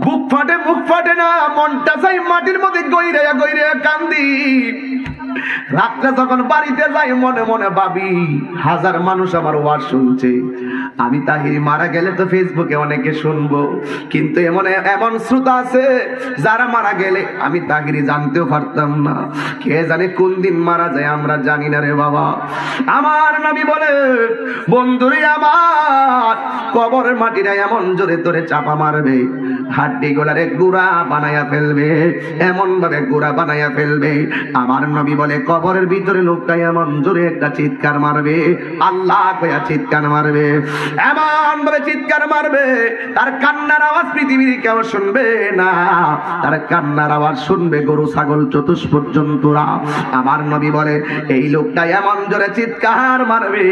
বুক ফাটে না, মনটা চাই মাটির মধ্যে গইরে কান্দি। রাত্রে যখন বাড়িতে যাই মনে মনে ভাবি, হাজার মানুষ আমার ওয়াজ শুনছে, আমি তাহিরি মারা গেলে তো ফেসবুকে অনেকে শুনবো, কিন্তু এমন শ্রোতা আছে যারা মারা গেলে আমি তাহিরি জানতেও পারতাম না। কে জানে কোন দিন মারা যায়, আমরা জানি না রে বাবা। আমার নবী বলে, বন্ধুরে আমার, কবরের মাটিরা এমন জোরে তোরে চাপা মারবে, হাড্ডি গোলারে গুড়া বানায়া ফেলবে, এমন ভাবে গুড়া বানায়া ফেলবে। আমার নবী বলে, কবরের ভিতরে লোকটা এমন জোরে একটা চিৎকার মারবে, আল্লাহ কয়া চিৎকার মারবে, এমন ভাবে চিৎকার মারবে, তার কান্নার আওয়াজ পৃথিবীর কেউ শুনবে না। তার কান্নার আওয়াজ শুনবে গরু ছাগল চতুষ্পদ জন্তুরা। আমার নবী বলে, এই লোকটা এমন জোরে চিৎকার মারবে,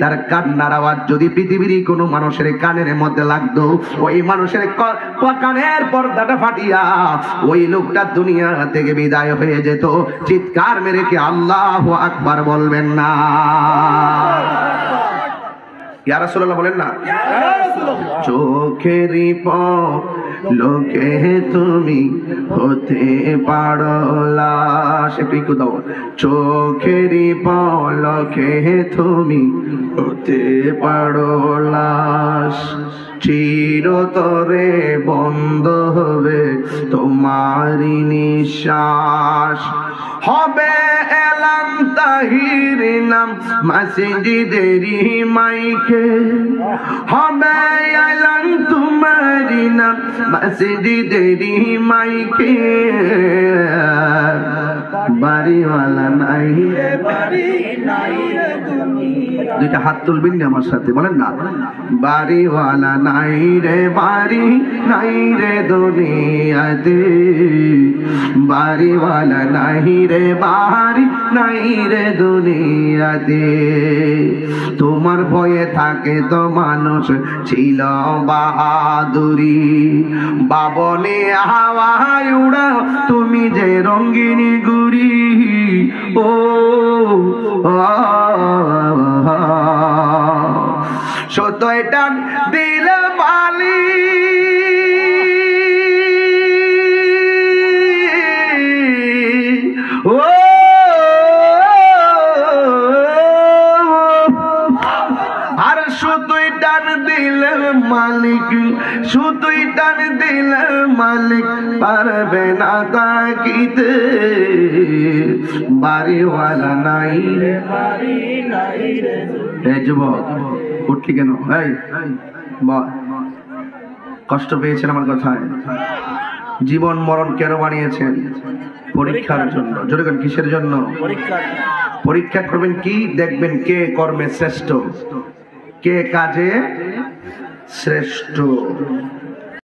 তার কান্নার আওয়াজ যদি পৃথিবীর কোনো মানুষের কানের মধ্যে লাগতো, ওই মানুষের কানের পর্দাটা ফাটিয়া ওই লোকটা দুনিয়া থেকে বিদায় হয়ে যেত। চিৎকার মেরে কি আল্লাহু আকবার বলবেন না? ইয়া রাসূলুল্লাহ বলেন না? চোখেরই পলকে তুমি হতে পারো লাশ। একটু দাও। চোখেরই পলকে তুমি হতে পারো লাশ, চিরতরে বন্ধ হবে তোমারি নিঃশ্বাস। হবে এলান তাহির নাম মসজিদেরি মাইকে, হবে এলান তোমারি নাম মসজিদেরি মাইকে। বাড়িওয়ালা নাই রে বাড়ি নাই রে দুনিয়া। দুইটা হাত তুলবেন না আমার সাথে, বলেন না, বাড়িওয়ালা নাই রে বাড়ি নাই রে দুনিয়াতে, বাড়িওয়ালা নাই রে বাড়ি নাই রে দুনিয়াতে। তোমার ভয়ে থাকে তো মানুষ ছিল বাহাদুরি, বাবনে হাওয়ায় উড়াও তুমি যে রঙ্গিনী গুড়ি। ও সতয় টান দিল বালি, ও আর শুধুই টান দিল মালিক, শুধুই টান দিল মালিক, পারবে না তাকিতে। বাড়িওয়ালা নাই রে বাড়ি নাই রে। এই যুবক উঠলি কেন? এই কষ্ট পেয়েছেন আমার কথায়? জীবন মরণ কেন বানিয়েছেন? পরীক্ষার জন্য। জোরে বলেন, কিসের জন্য? পরীক্ষা করবেন কি? দেখবেন কে কর্মে শ্রেষ্ঠ, কে কাজে শ্রেষ্ঠ।